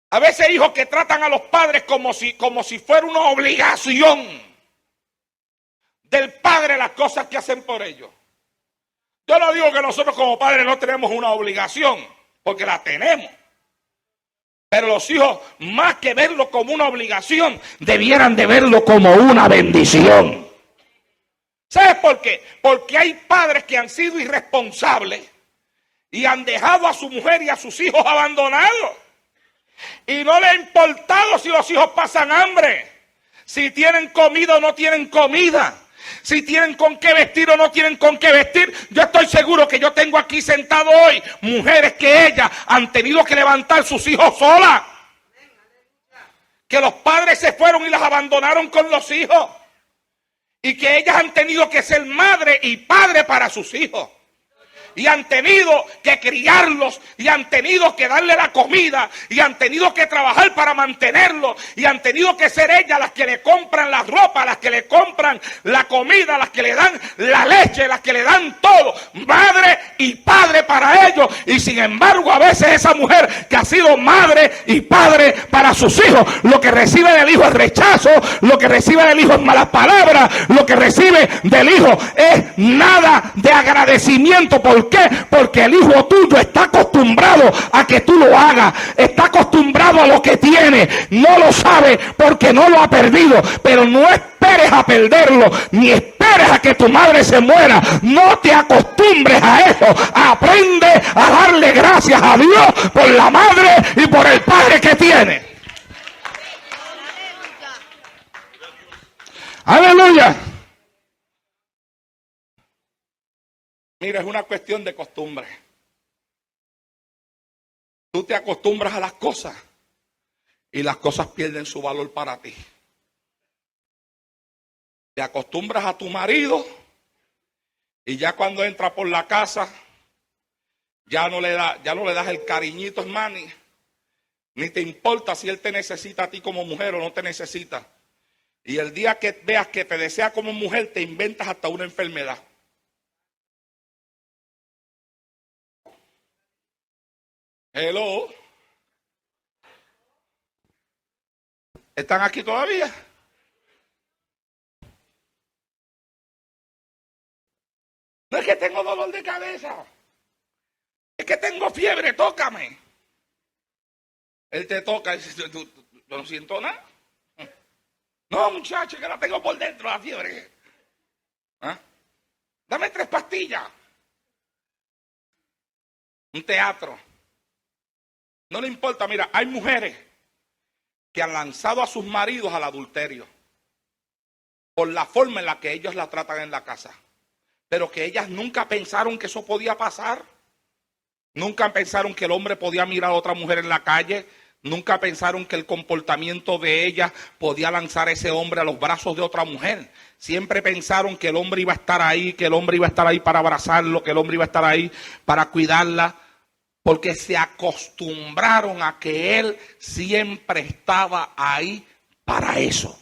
A veces hijos que tratan a los padres como si fuera una obligación del padre las cosas que hacen por ellos. Yo no digo que nosotros como padres no tenemos una obligación, porque la tenemos. Pero los hijos, más que verlo como una obligación, debieran de verlo como una bendición. ¿Sabes por qué? Porque hay padres que han sido irresponsables y han dejado a su mujer y a sus hijos abandonados. Y no les ha importado si los hijos pasan hambre, si tienen comida o no tienen comida, si tienen con qué vestir o no tienen con qué vestir. Yo estoy seguro que yo tengo aquí sentado hoy mujeres que ellas han tenido que levantar sus hijos solas, que los padres se fueron y las abandonaron con los hijos, y que ellas han tenido que ser madre y padre para sus hijos. y han tenido que criarlos, y han tenido que darle la comida, y han tenido que trabajar para mantenerlos, y han tenido que ser ellas las que le compran la ropa, las que le compran la comida, las que le dan la leche, las que le dan todo, madre y padre para ellos. Y sin embargo, a veces esa mujer que ha sido madre y padre para sus hijos, lo que recibe del hijo es rechazo, lo que recibe del hijo es malas palabras, lo que recibe del hijo es nada de agradecimiento. ¿Por qué? Porque el hijo tuyo está acostumbrado a que tú lo hagas, está acostumbrado a lo que tiene, no lo sabe porque no lo ha perdido, pero no esperes a perderlo, ni esperes a que tu madre se muera, no te acostumbres a eso, aprende a darle gracias a Dios por la madre y por el padre que tiene. Aleluya. Mira, es una cuestión de costumbre. Tú te acostumbras a las cosas y las cosas pierden su valor para ti. Te acostumbras a tu marido y ya cuando entra por la casa ya no le das el cariñito, hermano, ni te importa si él te necesita a ti como mujer o no te necesita. Y el día que veas que te desea como mujer, te inventas hasta una enfermedad. Hello. ¿Están aquí todavía? No es que tengo dolor de cabeza, es que tengo fiebre, tócame. Él te toca y dice, yo no siento nada. No, muchacho, que la tengo por dentro, la fiebre. ¿Ah? Dame 3 pastillas. Un teatro. No le importa, mira, hay mujeres que han lanzado a sus maridos al adulterio por la forma en la que ellos la tratan en la casa. Pero que ellas nunca pensaron que eso podía pasar. Nunca pensaron que el hombre podía mirar a otra mujer en la calle. Nunca pensaron que el comportamiento de ella podía lanzar a ese hombre a los brazos de otra mujer. Siempre pensaron que el hombre iba a estar ahí, que el hombre iba a estar ahí para abrazarlo, que el hombre iba a estar ahí para cuidarla, porque se acostumbraron a que él siempre estaba ahí para eso.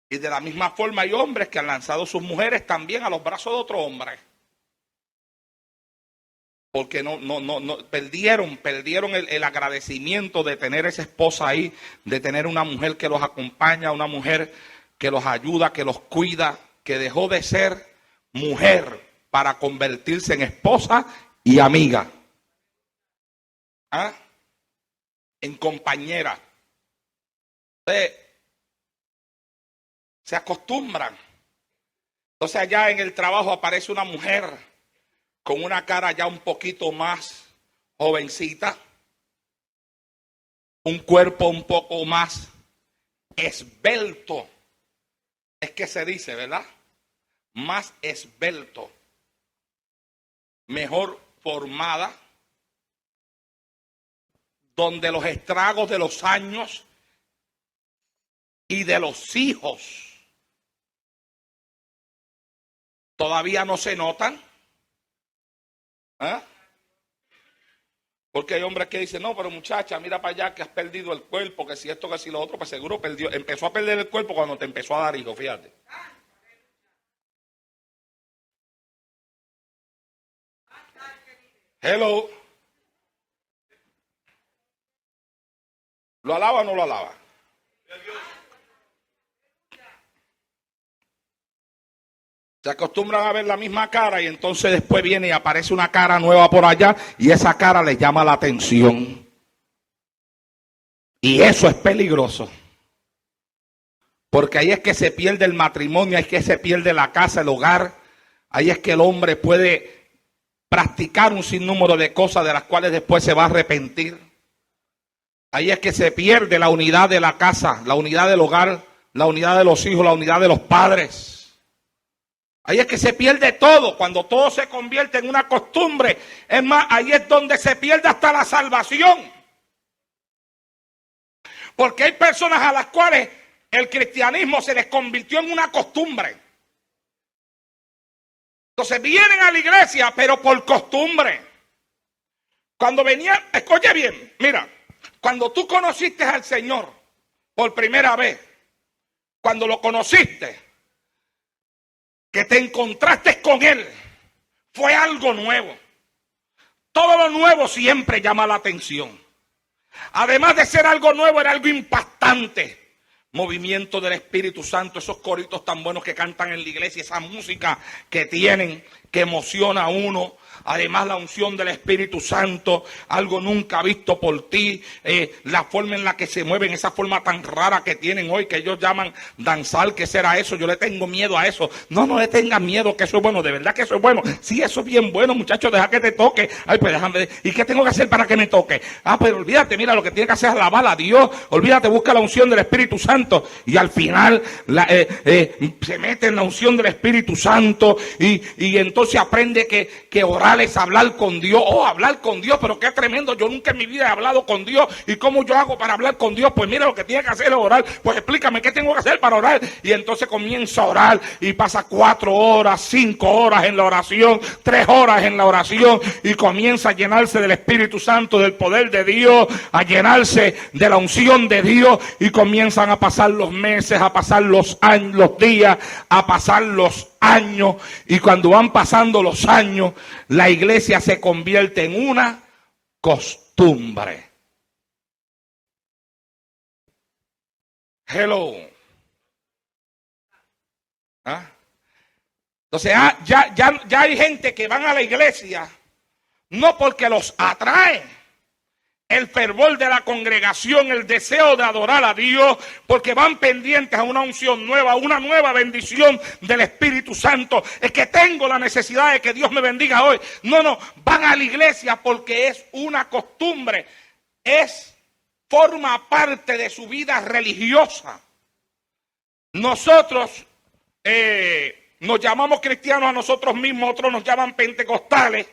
Y de la misma forma hay hombres que han lanzado a sus mujeres también a los brazos de otro hombre. Porque perdieron el agradecimiento de tener esa esposa ahí, de tener una mujer que los acompaña, una mujer que los ayuda, que los cuida, que dejó de ser mujer para convertirse en esposa y amiga. ¿Ah? En compañera. Se acostumbran. Entonces allá en el trabajo aparece una mujer con una cara ya un poquito más jovencita, un cuerpo un poco más esbelto, es que se dice, ¿verdad? Más esbelto, mejor formada, donde los estragos de los años y de los hijos todavía no se notan. ¿Ah? Porque hay hombres que dicen, no, pero muchacha, mira para allá que has perdido el cuerpo, que si esto, que si lo otro, pues seguro empezó a perder el cuerpo cuando te empezó a dar hijos, fíjate. Hello. ¿Lo alaba o no lo alaba? Se acostumbran a ver la misma cara y entonces después viene y aparece una cara nueva por allá y esa cara les llama la atención. Y eso es peligroso. Porque ahí es que se pierde el matrimonio, ahí es que se pierde la casa, el hogar. Ahí es que el hombre puede practicar un sinnúmero de cosas de las cuales después se va a arrepentir. Ahí es que se pierde la unidad de la casa, la unidad del hogar, la unidad de los hijos, la unidad de los padres. Ahí es que se pierde todo, cuando todo se convierte en una costumbre. Es más, ahí es donde se pierde hasta la salvación. Porque hay personas a las cuales el cristianismo se les convirtió en una costumbre. Entonces vienen a la iglesia, pero por costumbre. Cuando venían, escuche bien, mira, cuando tú conociste al Señor por primera vez, cuando lo conociste, que te encontraste con Él, fue algo nuevo. Todo lo nuevo siempre llama la atención. Además de ser algo nuevo, era algo impactante. Movimiento del Espíritu Santo, esos coritos tan buenos que cantan en la iglesia, esa música que tienen, que emociona a uno. Además la unción del Espíritu Santo, algo nunca visto por ti, la forma en la que se mueven, esa forma tan rara que tienen hoy, que ellos llaman danzar. ¿Qué será eso? Yo le tengo miedo a eso. No, no le tengan miedo, que eso es bueno, de verdad que eso es bueno. Sí, eso es bien bueno, muchachos, deja que te toque. Ay, pues déjame, ¿y qué tengo que hacer para que me toque? Ah, pero olvídate, mira, lo que tiene que hacer es alabar a Dios. Olvídate, busca la unción del Espíritu Santo. Y al final se mete en la unción del Espíritu Santo y entonces aprende que orar es hablar con Dios. Oh, hablar con Dios, pero qué tremendo. Yo nunca en mi vida he hablado con Dios. ¿Y cómo yo hago para hablar con Dios? Pues mira, lo que tiene que hacer es orar. Pues explícame qué tengo que hacer para orar. Y entonces comienza a orar y pasa 4 horas, 5 horas en la oración, 3 horas en la oración y comienza a llenarse del Espíritu Santo, del poder de Dios, a llenarse de la unción de Dios, y comienzan a pasar los meses, a pasar los años, los días, a pasar los años, y cuando van pasando los años, la iglesia se convierte en una costumbre. Hello. ¿Ah? Entonces ya hay gente que van a la iglesia no porque los atrae el fervor de la congregación, el deseo de adorar a Dios, porque van pendientes a una unción nueva, a una nueva bendición del Espíritu Santo. Es que tengo la necesidad de que Dios me bendiga hoy. No, van a la iglesia porque es una costumbre, forma parte de su vida religiosa. Nosotros nos llamamos cristianos a nosotros mismos, otros nos llaman pentecostales,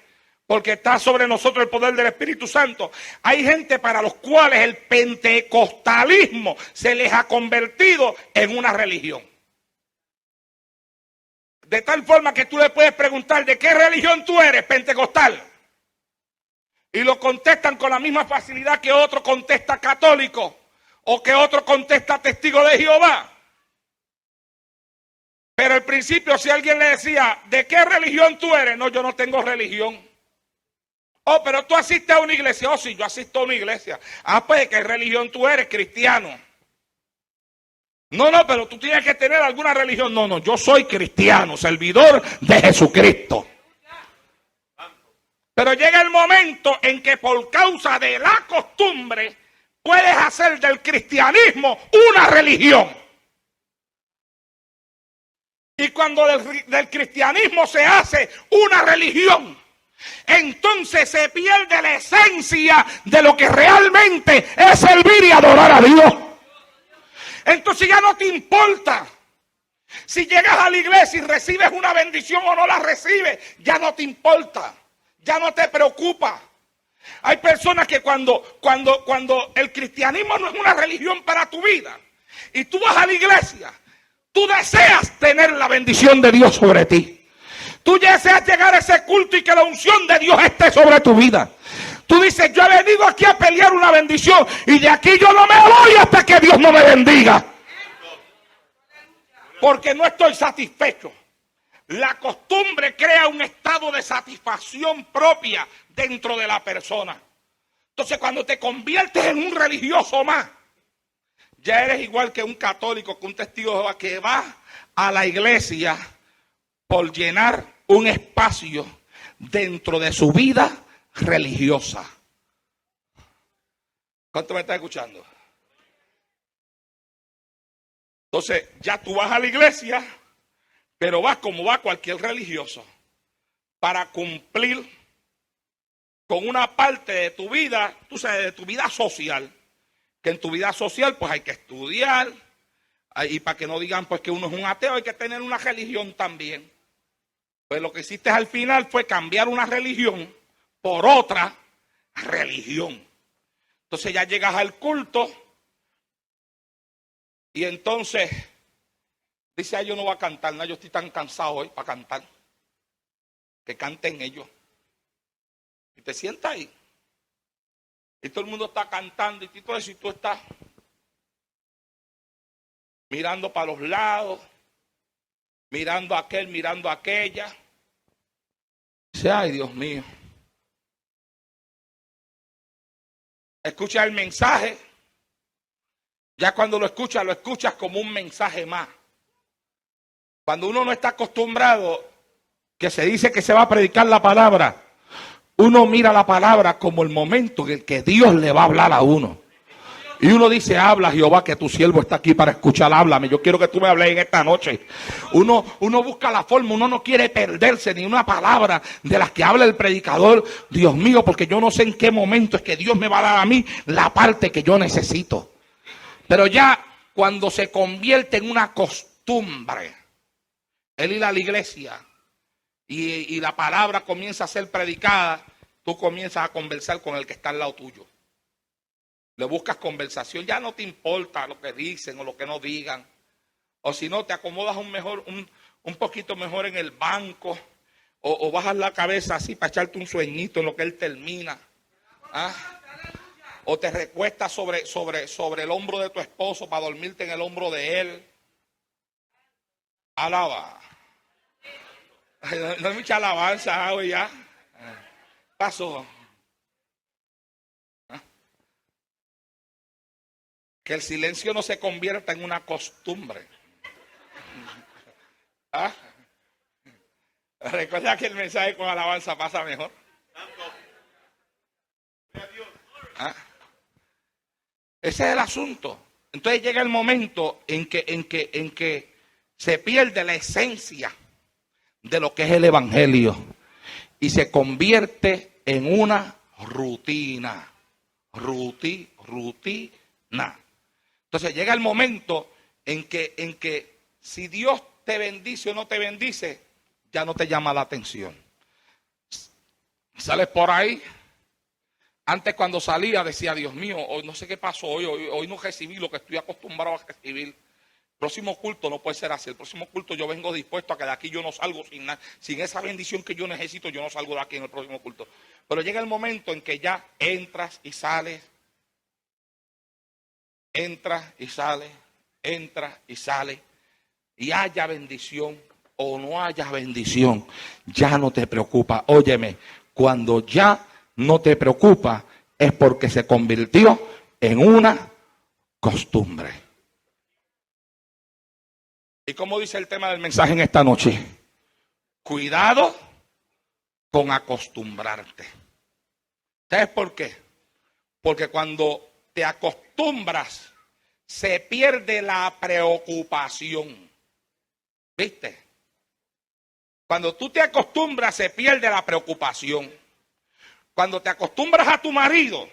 porque está sobre nosotros el poder del Espíritu Santo. Hay gente para los cuales el pentecostalismo se les ha convertido en una religión. De tal forma que tú le puedes preguntar, ¿de qué religión tú eres? Pentecostal. Y lo contestan con la misma facilidad que otro contesta católico o que otro contesta testigo de Jehová. Pero al principio, si alguien le decía, ¿de qué religión tú eres? No, yo no tengo religión. Oh, pero tú asistes a una iglesia. Oh, sí, yo asisto a una iglesia. Ah, pues, ¿qué religión tú eres? Cristiano. No, pero tú tienes que tener alguna religión. No, yo soy cristiano, servidor de Jesucristo. Pero llega el momento en que por causa de la costumbre puedes hacer del cristianismo una religión. Y cuando del cristianismo se hace una religión, entonces se pierde la esencia de lo que realmente es servir y adorar a Dios. Entonces ya no te importa si llegas a la iglesia y recibes una bendición o no la recibes. Ya no te importa, ya no te preocupa. Hay personas que cuando el cristianismo no es una religión para tu vida y tú vas a la iglesia, tú deseas tener la bendición de Dios sobre ti. Tú deseas llegar a ese culto y que la unción de Dios esté sobre tu vida. Tú dices, yo he venido aquí a pelear una bendición y de aquí yo no me voy hasta que Dios no me bendiga. Porque no estoy satisfecho. La costumbre crea un estado de satisfacción propia dentro de la persona. Entonces cuando te conviertes en un religioso más, ya eres igual que un católico, que un testigo de Jehová, que va a la iglesia por llenar un espacio dentro de su vida religiosa. ¿Cuánto me está escuchando? Entonces, ya tú vas a la iglesia, pero vas como va cualquier religioso, para cumplir con una parte de tu vida, tú sabes, de tu vida social. Que en tu vida social, pues hay que estudiar, y para que no digan pues que uno es un ateo, hay que tener una religión también. Pues lo que hiciste al final fue cambiar una religión por otra religión. Entonces ya llegas al culto y entonces dice, ay, yo no voy a cantar, no, yo estoy tan cansado hoy para cantar. que canten ellos. Y te sientas ahí. Y todo el mundo está cantando y todo eso, y tú estás mirando para los lados, mirando a aquel, mirando a aquella. Dice, ay, Dios mío. Escucha el mensaje. Ya cuando lo escuchas como un mensaje más. Cuando uno no está acostumbrado, que se dice que se va a predicar la palabra, uno mira la palabra como el momento en el que Dios le va a hablar a uno. Y uno dice, habla Jehová, que tu siervo está aquí para escuchar, háblame. Yo quiero que tú me hables en esta noche. Uno busca la forma, uno no quiere perderse ni una palabra de las que habla el predicador. Dios mío, porque yo no sé en qué momento es que Dios me va a dar a mí la parte que yo necesito. Pero ya cuando se convierte en una costumbre, el ir a la iglesia y la palabra comienza a ser predicada, tú comienzas a conversar con el que está al lado tuyo. Le buscas conversación, ya no te importa lo que dicen o lo que no digan. O si no, te acomodas un poquito mejor en el banco, o bajas la cabeza así para echarte un sueñito en lo que él termina. ¿Ah? O te recuestas sobre el hombro de tu esposo para dormirte en el hombro de él. Alaba. No hay mucha alabanza hoy ya. Pasó. Que el silencio no se convierta en una costumbre. ¿Ah? Recuerda que el mensaje con alabanza pasa mejor. ¿Ah? Ese es el asunto. Entonces llega el momento en que se pierde la esencia de lo que es el evangelio y se convierte en una rutina. Rutina. Entonces llega el momento en que si Dios te bendice o no te bendice, ya no te llama la atención. Sales por ahí. Antes cuando salía decía, Dios mío, hoy no sé qué pasó, hoy no recibí lo que estoy acostumbrado a recibir. Próximo culto no puede ser así. El próximo culto yo vengo dispuesto a que de aquí yo no salgo sin nada. Sin esa bendición que yo necesito, yo no salgo de aquí en el próximo culto. Pero llega el momento en que ya entras y sales. Entras y sales. Entras y sales. Y haya bendición o no haya bendición, ya no te preocupa. Óyeme, cuando ya no te preocupa es porque se convirtió en una costumbre. ¿Y cómo dice el tema del mensaje en esta noche? Cuidado con acostumbrarte. ¿Sabes por qué? Porque cuando te acostumbras, se pierde la preocupación. ¿Viste? Cuando tú te acostumbras, se pierde la preocupación. Cuando te acostumbras a tu marido,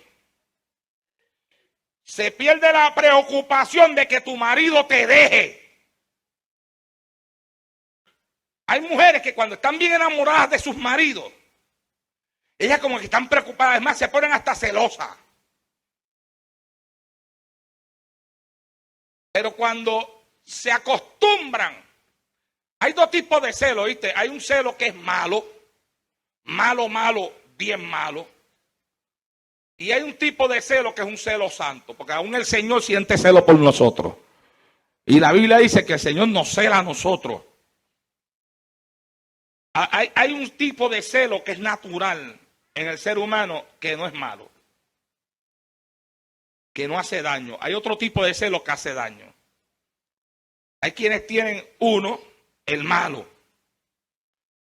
se pierde la preocupación de que tu marido te deje. Hay mujeres que cuando están bien enamoradas de sus maridos, ellas como que están preocupadas, es más, se ponen hasta celosas. Pero cuando se acostumbran, hay dos tipos de celo, ¿viste? Hay un celo que es malo, bien malo. Y hay un tipo de celo que es un celo santo, porque aún el Señor siente celo por nosotros. Y la Biblia dice que el Señor nos cela a nosotros. Hay un tipo de celo que es natural en el ser humano que no es malo, que no hace daño. Hay otro tipo de celo que hace daño. Hay quienes tienen uno, el malo.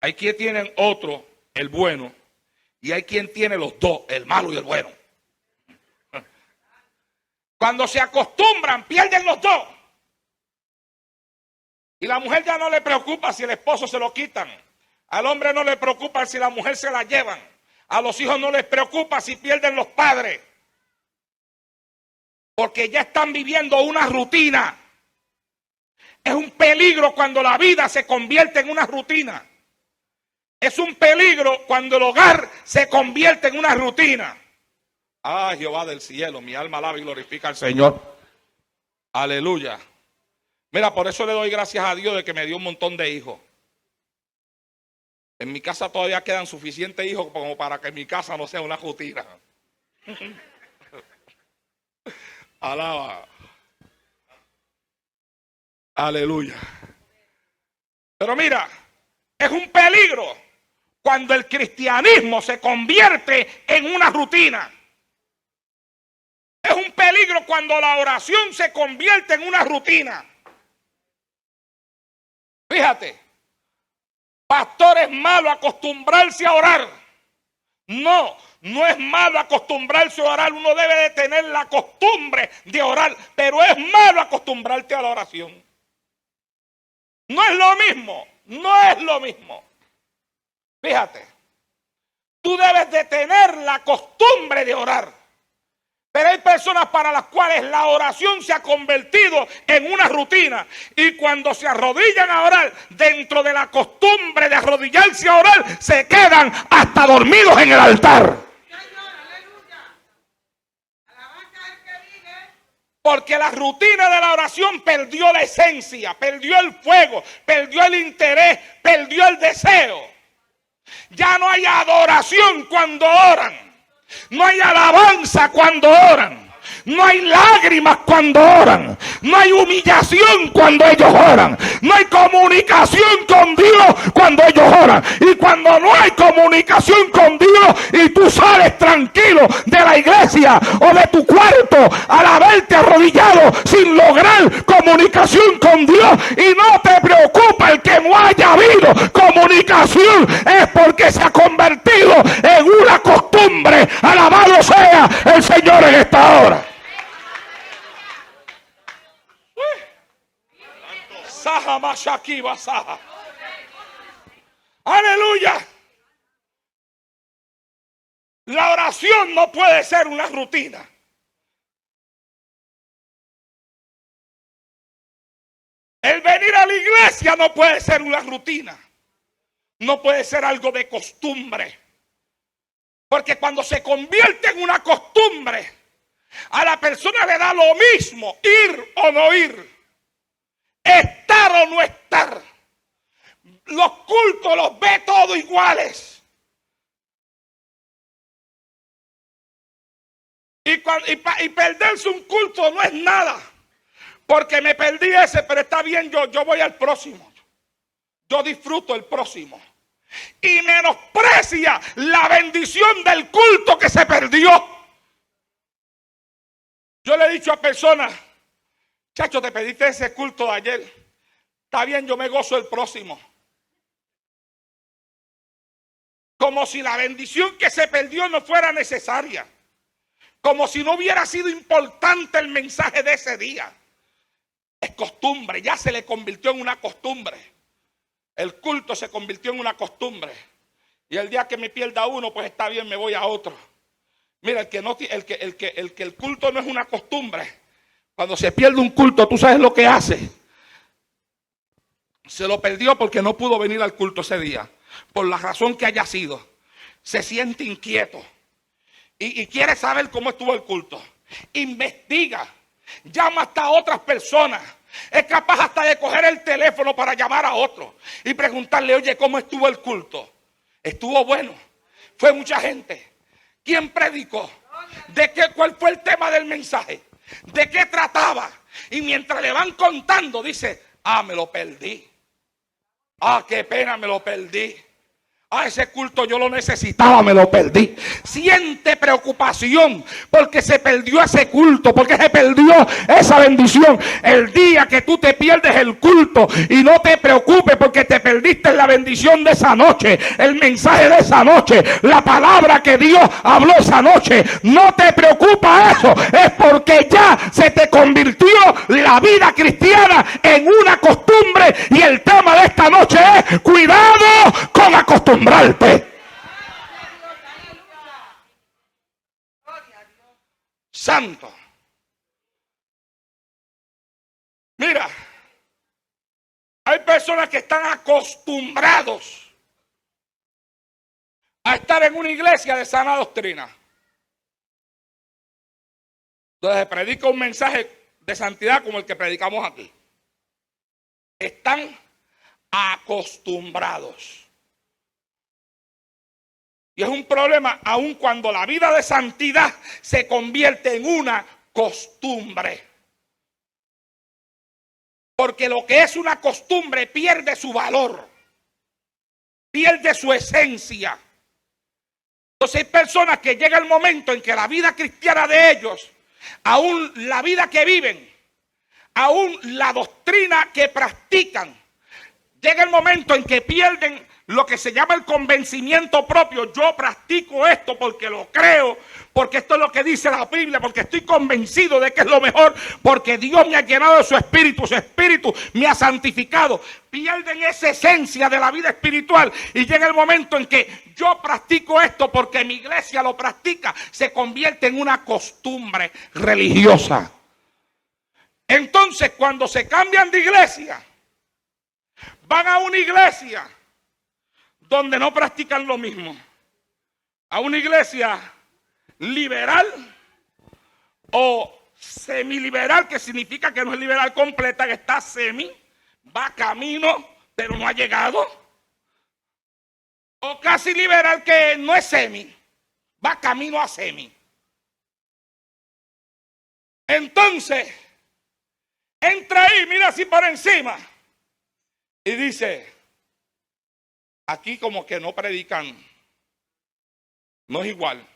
Hay quienes tienen otro, el bueno. Y hay quien tiene los dos, el malo y el bueno. Cuando se acostumbran, pierden los dos. Y la mujer ya no le preocupa si el esposo se lo quitan. Al hombre no le preocupa si la mujer se la llevan. A los hijos no les preocupa si pierden los padres. Porque ya están viviendo una rutina. Es un peligro cuando la vida se convierte en una rutina. Es un peligro cuando el hogar se convierte en una rutina. Ah, Jehová del cielo, mi alma alaba y glorifica al Señor. Aleluya. Mira, por eso le doy gracias a Dios de que me dio un montón de hijos. En mi casa todavía quedan suficientes hijos como para que mi casa no sea una rutina. Alaba. Aleluya. Pero mira, es un peligro cuando el cristianismo se convierte en una rutina. Es un peligro cuando la oración se convierte en una rutina. Fíjate, pastor, es malo acostumbrarse a orar. No, no es malo acostumbrarse a orar. Uno debe de tener la costumbre de orar, pero es malo acostumbrarte a la oración. No es lo mismo, no es lo mismo. Fíjate, tú debes de tener la costumbre de orar. Pero hay personas para las cuales la oración se ha convertido en una rutina. Y cuando se arrodillan a orar, dentro de la costumbre de arrodillarse a orar, se quedan hasta dormidos en el altar. Porque la rutina de la oración perdió la esencia, perdió el fuego, perdió el interés, perdió el deseo. Ya no hay adoración cuando oran. No hay alabanza cuando oran. No hay lágrimas cuando oran. No hay humillación cuando ellos oran. No hay comunicación con Dios cuando ellos oran. Y cuando no hay comunicación con Dios y tú sales tranquilo de la iglesia o de tu cuarto al haberte arrodillado sin lograr comunicación con Dios, y no te preocupa el que no haya habido comunicación, es porque se ha convertido en una costumbre. Alabado sea el Señor en esta hora. Aleluya. La oración no puede ser una rutina. El venir a la iglesia no puede ser una rutina. No puede ser algo de costumbre. Porque cuando se convierte en una costumbre, a la persona le da lo mismo ir o no ir, estar o no estar. Los cultos los ve todos iguales. Y perderse un culto no es nada. Porque me perdí ese, pero está bien, yo voy al próximo. Yo disfruto el próximo. Y menosprecia la bendición del culto que se perdió. Yo le he dicho a personas, chacho, te pediste ese culto de ayer. Está bien, yo me gozo el próximo. Como si la bendición que se perdió no fuera necesaria. Como si no hubiera sido importante el mensaje de ese día. Es costumbre, ya se le convirtió en una costumbre. El culto se convirtió en una costumbre. Y el día que me pierda uno, pues está bien, me voy a otro. Mira, el culto no es una costumbre. Cuando se pierde un culto, tú sabes lo que hace. Se lo perdió porque no pudo venir al culto ese día. Por la razón que haya sido. Se siente inquieto. Y quiere saber cómo estuvo el culto. Investiga. Llama hasta a otras personas. Es capaz hasta de coger el teléfono para llamar a otro. Y preguntarle, oye, ¿cómo estuvo el culto? Estuvo bueno. Fue mucha gente. ¿Quién predicó? ¿Cuál fue el tema del mensaje? ¿De qué trataba? Y mientras le van contando, dice, me lo perdí. Qué pena, me lo perdí. Ese culto yo lo necesitaba, me lo perdí. Siente preocupación porque se perdió ese culto, porque se perdió esa bendición. El día que tú te pierdes el culto, y no te preocupes porque te perdiste la bendición de esa noche, el mensaje de esa noche, la palabra que Dios habló esa noche, no te preocupa eso, es porque ya se te convirtió la vida cristiana en una costumbre. Y el tema de esta noche es cuidado con acostumbrarte. Santo. Mira, hay personas que están acostumbrados a estar en una iglesia de sana doctrina, donde se predica un mensaje de santidad como el que predicamos aquí. Están acostumbrados. Y es un problema aun cuando la vida de santidad se convierte en una costumbre. Porque lo que es una costumbre pierde su valor, pierde su esencia. Entonces hay personas que llega el momento en que la vida cristiana de ellos, aún la vida que viven, aún la doctrina que practican, llega el momento en que pierden lo que se llama el convencimiento propio. Yo practico esto porque lo creo, porque esto es lo que dice la Biblia, porque estoy convencido de que es lo mejor, porque Dios me ha llenado de su espíritu me ha santificado. Pierden esa esencia de la vida espiritual y llega el momento en que yo practico esto porque mi iglesia lo practica, se convierte en una costumbre religiosa. Entonces, cuando se cambian de iglesia, van a una iglesia donde no practican lo mismo, a una iglesia liberal o semiliberal, que significa que no es liberal completa, que está semi, va camino pero no ha llegado, o casi liberal, que no es semi, va camino a semi. Entonces entra ahí, mira así por encima y dice: aquí como que no predican, no es igual.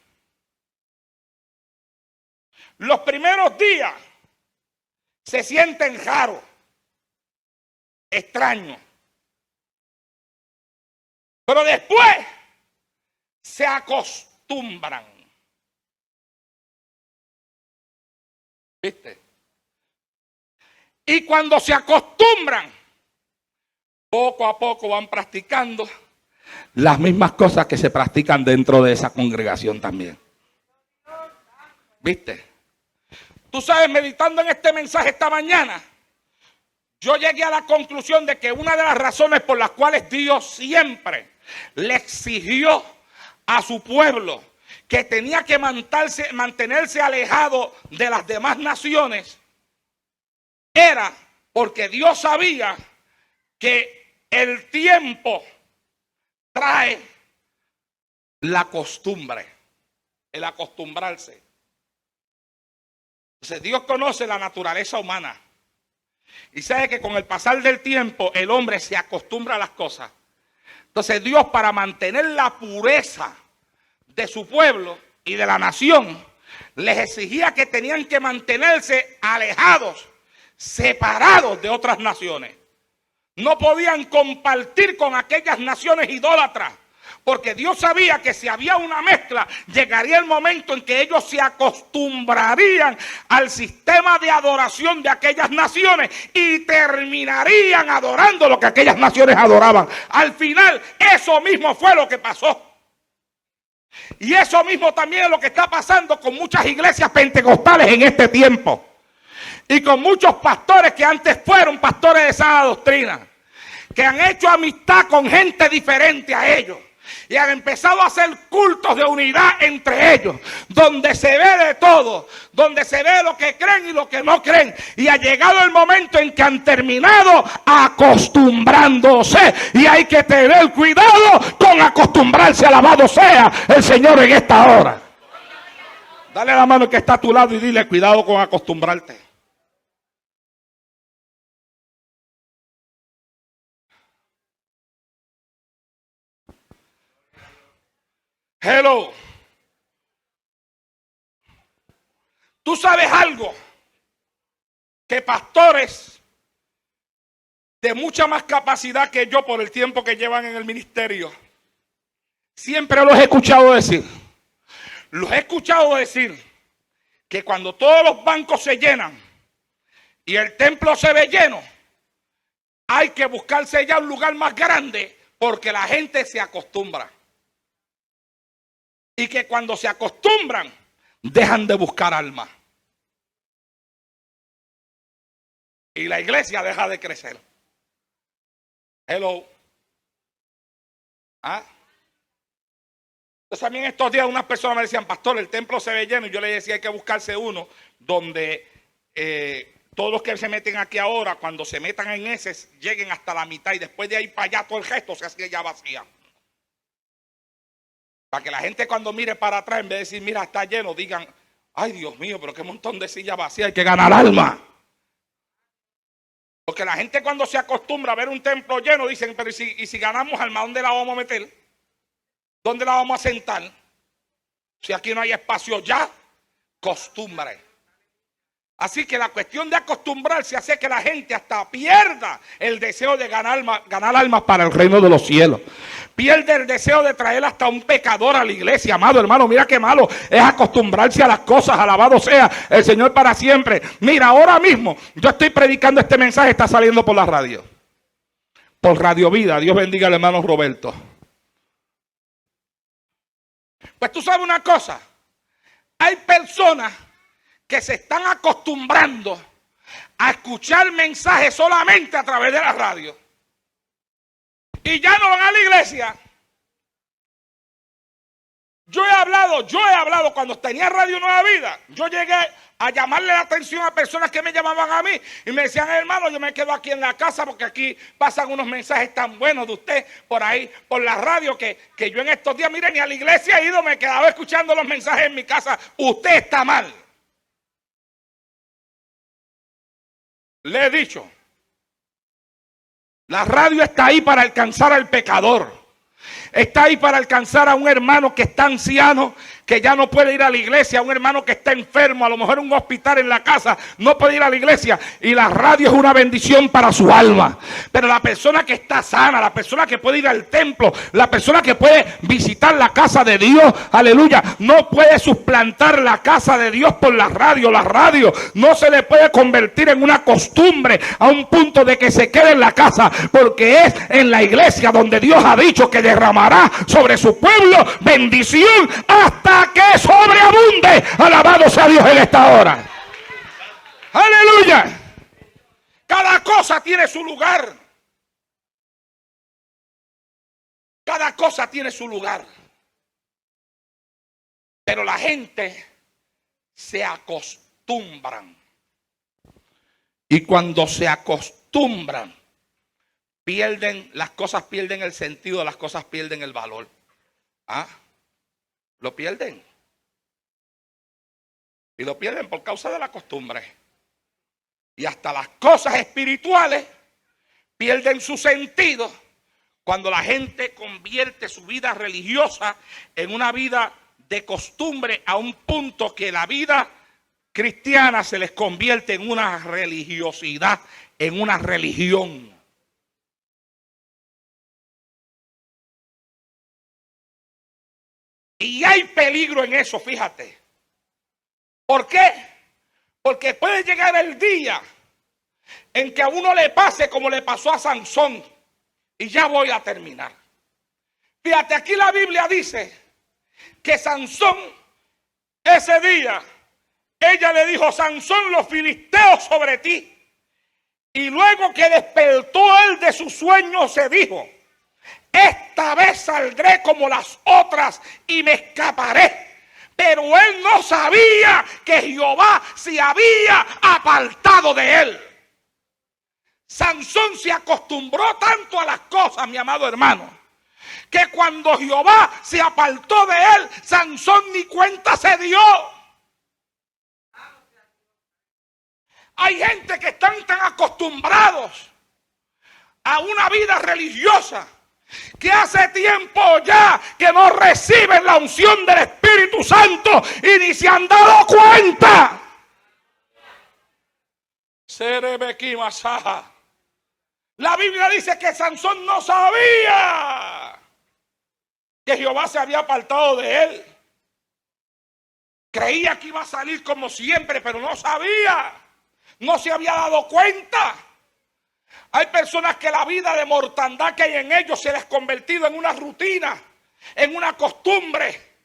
Los primeros días se sienten raros, extraños, pero después se acostumbran. ¿Viste? Y cuando se acostumbran, poco a poco van practicando las mismas cosas que se practican dentro de esa congregación también. ¿Viste? Tú sabes, meditando en este mensaje esta mañana, yo llegué a la conclusión de que una de las razones por las cuales Dios siempre le exigió a su pueblo que tenía que mantenerse alejado de las demás naciones era porque Dios sabía que el tiempo trae la costumbre, el acostumbrarse. Entonces Dios conoce la naturaleza humana y sabe que con el pasar del tiempo el hombre se acostumbra a las cosas. Entonces Dios, para mantener la pureza de su pueblo y de la nación, les exigía que tenían que mantenerse alejados, separados de otras naciones. No podían compartir con aquellas naciones idólatras, porque Dios sabía que si había una mezcla, llegaría el momento en que ellos se acostumbrarían al sistema de adoración de aquellas naciones y terminarían adorando lo que aquellas naciones adoraban. Al final, eso mismo fue lo que pasó. Y eso mismo también es lo que está pasando con muchas iglesias pentecostales en este tiempo. Y con muchos pastores que antes fueron pastores de sana doctrina, que han hecho amistad con gente diferente a ellos y han empezado a hacer cultos de unidad entre ellos, donde se ve de todo, donde se ve lo que creen y lo que no creen. Y ha llegado el momento en que han terminado acostumbrándose, y hay que tener cuidado con acostumbrarse. Alabado sea el Señor en esta hora. Dale la mano al que está a tu lado y dile: cuidado con acostumbrarte. Hello. Tú sabes algo, que pastores de mucha más capacidad que yo por el tiempo que llevan en el ministerio, siempre los he escuchado decir. Los he escuchado decir que cuando todos los bancos se llenan y el templo se ve lleno, hay que buscarse ya un lugar más grande porque la gente se acostumbra. Y que cuando se acostumbran, dejan de buscar almas. Y la iglesia deja de crecer. Hello. Entonces también estos días unas personas me decían: pastor, el templo se ve lleno. Y yo le decía: hay que buscarse uno donde todos los que se meten aquí ahora, cuando se metan en ese, lleguen hasta la mitad. Y después de ahí para allá todo el resto se hacía ya vacía. Para que la gente cuando mire para atrás, en vez de decir, mira, está lleno, digan, ay Dios mío, pero qué montón de sillas vacías, hay que ganar alma. Porque la gente cuando se acostumbra a ver un templo lleno, dicen, pero ¿y si ganamos alma, ¿dónde la vamos a meter? ¿Dónde la vamos a sentar? Si aquí no hay espacio ya, costumbre. Así que la cuestión de acostumbrarse hace que la gente hasta pierda el deseo de ganar almas para el reino de los cielos. Pierde el deseo de traer hasta un pecador a la iglesia. Amado hermano, mira qué malo es acostumbrarse a las cosas. Alabado sea el Señor para siempre. Mira, ahora mismo yo estoy predicando este mensaje, está saliendo por la radio. Por Radio Vida. Dios bendiga al hermano Roberto. Pues tú sabes una cosa. Hay personas que se están acostumbrando a escuchar mensajes solamente a través de la radio. Y ya no van a la iglesia. Yo he hablado cuando tenía Radio Nueva Vida. Yo llegué a llamarle la atención a personas que me llamaban a mí y me decían, hermano, yo me quedo aquí en la casa porque aquí pasan unos mensajes tan buenos de usted por ahí, por la radio, que yo en estos días, mire, ni a la iglesia he ido, me quedaba escuchando los mensajes en mi casa. Usted está mal. Le he dicho, la radio está ahí para alcanzar al pecador. Está ahí para alcanzar a un hermano que está anciano, que ya no puede ir a la iglesia, a un hermano que está enfermo, a lo mejor en un hospital en la casa, no puede ir a la iglesia. Y la radio es una bendición para su alma. Pero la persona que está sana, la persona que puede ir al templo, la persona que puede visitar la casa de Dios, aleluya, no puede suplantar la casa de Dios por la radio. La radio no se le puede convertir en una costumbre a un punto de que se quede en la casa, porque es en la iglesia donde Dios ha dicho que derramará sobre su pueblo bendición hasta que sobreabunde. Alabado sea Dios en esta hora. Aleluya. Cada cosa tiene su lugar. Cada cosa tiene su lugar. Pero la gente se acostumbran. Y cuando se acostumbran, las cosas pierden el sentido, las cosas pierden el valor. ¿Ah? Lo pierden. Y lo pierden por causa de la costumbre. Y hasta las cosas espirituales pierden su sentido cuando la gente convierte su vida religiosa en una vida de costumbre, a un punto que la vida cristiana se les convierte en una religiosidad, en una religión. Y hay peligro en eso, fíjate. ¿Por qué? Porque puede llegar el día en que a uno le pase como le pasó a Sansón. Y ya voy a terminar. Fíjate, aquí la Biblia dice que Sansón, ese día, ella le dijo, Sansón, los filisteos sobre ti. Y luego que despertó él de su sueño, se dijo, esta vez saldré como las otras y me escaparé. Pero él no sabía que Jehová se había apartado de él. Sansón se acostumbró tanto a las cosas, mi amado hermano, que cuando Jehová se apartó de él, Sansón ni cuenta se dio. Hay gente que están tan acostumbrados a una vida religiosa que hace tiempo ya que no reciben la unción del Espíritu Santo y ni se han dado cuenta. La Biblia dice que Sansón no sabía que Jehová se había apartado de él. Creía que iba a salir como siempre, pero no sabía. No se había dado cuenta. Hay personas que la vida de mortandad que hay en ellos se les ha convertido en una rutina, en una costumbre.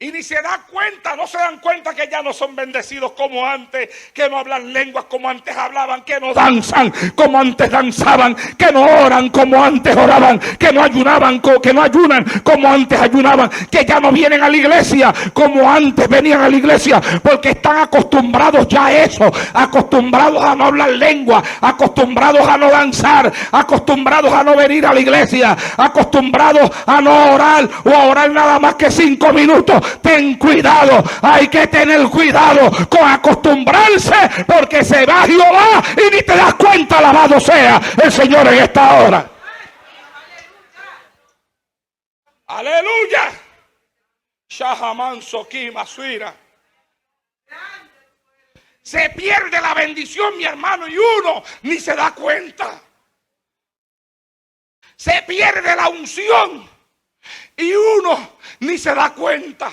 Y ni se da cuenta, no se dan cuenta que ya no son bendecidos como antes, que no hablan lenguas como antes hablaban, que no danzan como antes danzaban, que no oran como antes oraban, que no ayunaban, que no ayunan como antes ayunaban, que ya no vienen a la iglesia como antes venían a la iglesia, porque están acostumbrados ya a eso, acostumbrados a no hablar lengua, acostumbrados a no danzar, acostumbrados a no venir a la iglesia, acostumbrados a no orar o a orar nada más que 5 minutos. Ten cuidado, hay que tener cuidado con acostumbrarse, porque se va Jehová y ni te das cuenta. Alabado sea el Señor en esta hora. Aleluya. Shahaman Sokim Asuira. Se pierde la bendición, mi hermano, y uno ni se da cuenta. Se pierde la unción y uno ni se da cuenta.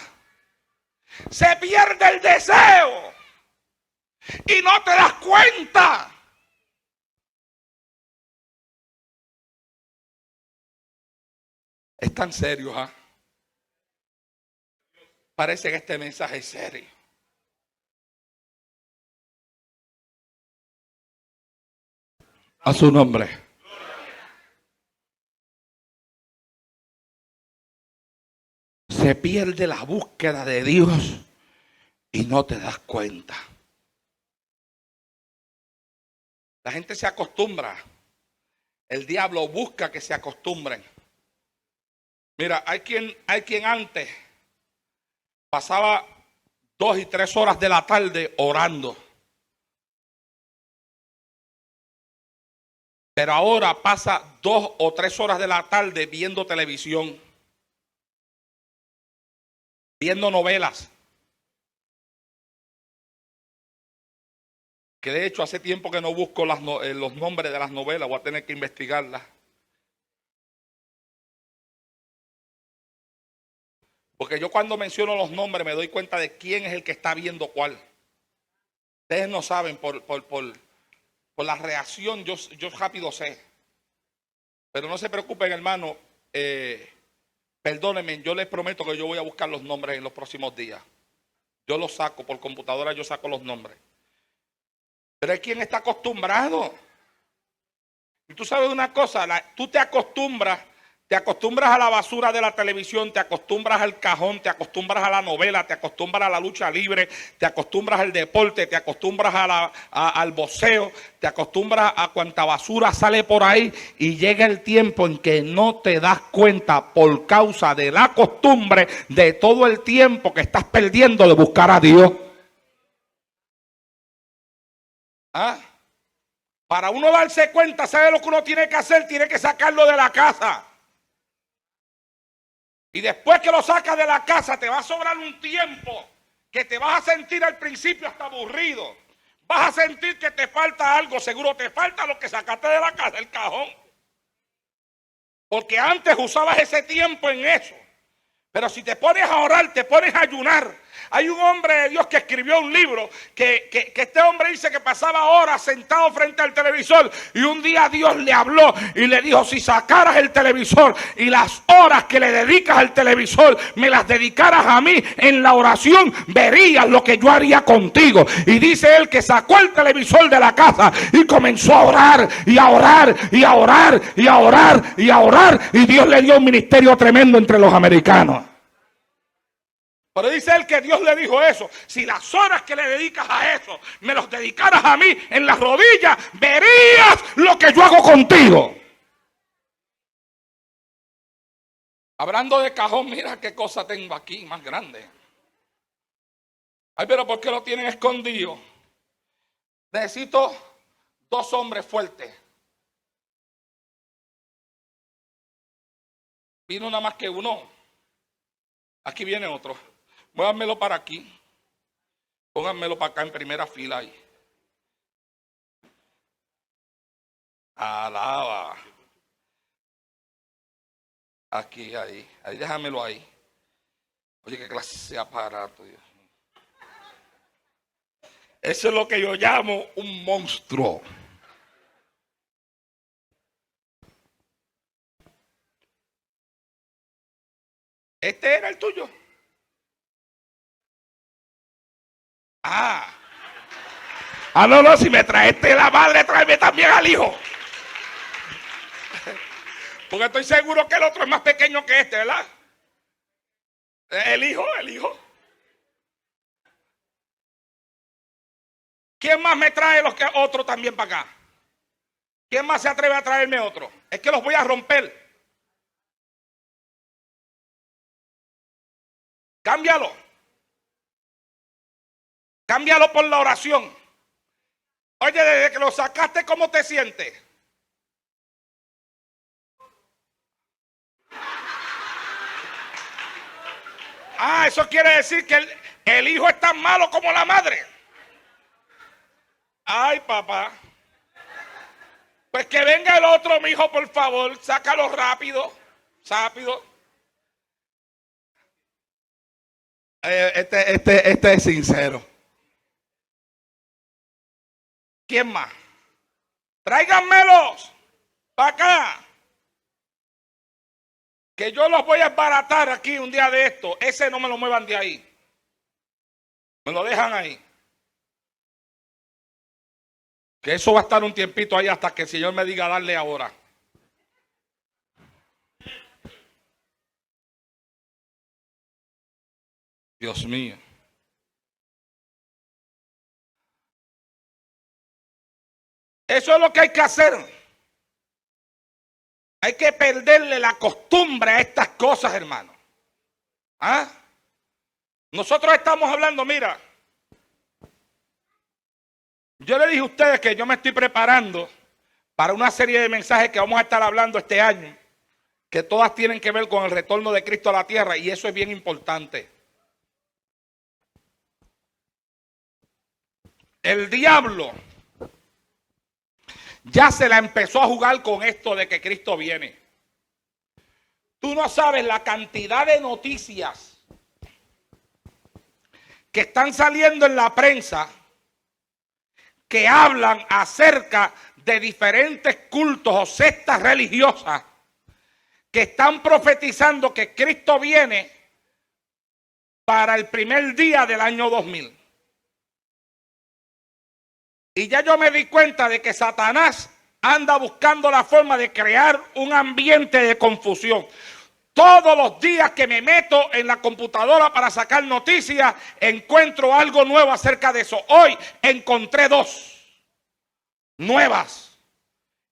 Se pierde el deseo y no te das cuenta. Es tan serio, ¿ah? Parece que este mensaje es serio. A su nombre. Se pierde la búsqueda de Dios y no te das cuenta. La gente se acostumbra. El diablo busca que se acostumbren. Mira, hay quien antes pasaba 2 y 3 horas de la tarde orando. Pero ahora pasa 2 o 3 horas de la tarde viendo televisión, viendo novelas. Que de hecho hace tiempo que no busco los nombres de las novelas, voy a tener que investigarlas. Porque yo cuando menciono los nombres me doy cuenta de quién es el que está viendo cuál. Ustedes no saben, por la reacción yo rápido sé. Pero no se preocupen, hermano. Perdónenme, yo les prometo que yo voy a buscar los nombres en los próximos días. Yo los saco por computadora, yo saco los nombres. Pero hay quien está acostumbrado. Y tú sabes una cosa, tú te acostumbras a la basura de la televisión, te acostumbras al cajón, te acostumbras a la novela, te acostumbras a la lucha libre, te acostumbras al deporte, te acostumbras al boxeo, te acostumbras a cuanta basura sale por ahí y llega el tiempo en que no te das cuenta por causa de la costumbre de todo el tiempo que estás perdiendo de buscar a Dios. ¿Ah? Para uno darse cuenta, ¿sabe lo que uno tiene que hacer? Tiene que sacarlo de la casa. Y después que lo sacas de la casa, te va a sobrar un tiempo que te vas a sentir al principio hasta aburrido. Vas a sentir que te falta algo, seguro te falta lo que sacaste de la casa, el cajón. Porque antes usabas ese tiempo en eso. Pero si te pones a orar, te pones a ayunar. Hay un hombre de Dios que escribió un libro que este hombre dice que pasaba horas sentado frente al televisor y un día Dios le habló y le dijo: si sacaras el televisor y las horas que le dedicas al televisor me las dedicaras a mí en la oración, verías lo que yo haría contigo. Y dice él que sacó el televisor de la casa y comenzó a orar y a orar y a orar y a orar y a orar, y Dios le dio un ministerio tremendo entre los americanos. Pero dice él que Dios le dijo eso: si las horas que le dedicas a eso me los dedicaras a mí en las rodillas, verías lo que yo hago contigo. Hablando de cajón, mira qué cosa tengo aquí más grande. Ay, pero ¿por qué lo tienen escondido? Necesito 2 hombres fuertes. Vino nada más que uno. Aquí viene otro. Muévanmelo para aquí. Pónganmelo para acá en primera fila ahí. Alaba. Aquí, ahí. Ahí, déjamelo ahí. Oye, qué clase de aparato, Dios. Eso es lo que yo llamo un monstruo. Este era el tuyo. Ah. Ah, no, no, si me traeste la madre, tráeme también al hijo. Porque estoy seguro que el otro es más pequeño que este, ¿verdad? El hijo. ¿Quién más me trae los que otro también para acá? ¿Quién más se atreve a traerme otro? Es que los voy a romper. Cámbialo. Cámbialo por la oración. Oye, desde que lo sacaste, ¿cómo te sientes? Ah, eso quiere decir que el hijo es tan malo como la madre. Ay, papá. Pues que venga el otro, mi hijo, por favor. Sácalo rápido. Rápido. Este es sincero. ¿Quién más? Tráiganmelos para acá. Que yo los voy a esbaratar aquí un día de esto. Ese no me lo muevan de ahí. Me lo dejan ahí. Que eso va a estar un tiempito ahí hasta que el Señor me diga darle ahora. Dios mío. Eso es lo que hay que hacer. Hay que perderle la costumbre a estas cosas, hermano. ¿Ah? Nosotros estamos hablando, mira. Yo le dije a ustedes que yo me estoy preparando para una serie de mensajes que vamos a estar hablando este año, que todas tienen que ver con el retorno de Cristo a la tierra, y eso es bien importante. El diablo ya se la empezó a jugar con esto de que Cristo viene. Tú no sabes la cantidad de noticias que están saliendo en la prensa que hablan acerca de diferentes cultos o sectas religiosas que están profetizando que Cristo viene para el primer día del año 2000. Y ya yo me di cuenta de que Satanás anda buscando la forma de crear un ambiente de confusión. Todos los días que me meto en la computadora para sacar noticias, encuentro algo nuevo acerca de eso. Hoy encontré 2 nuevas.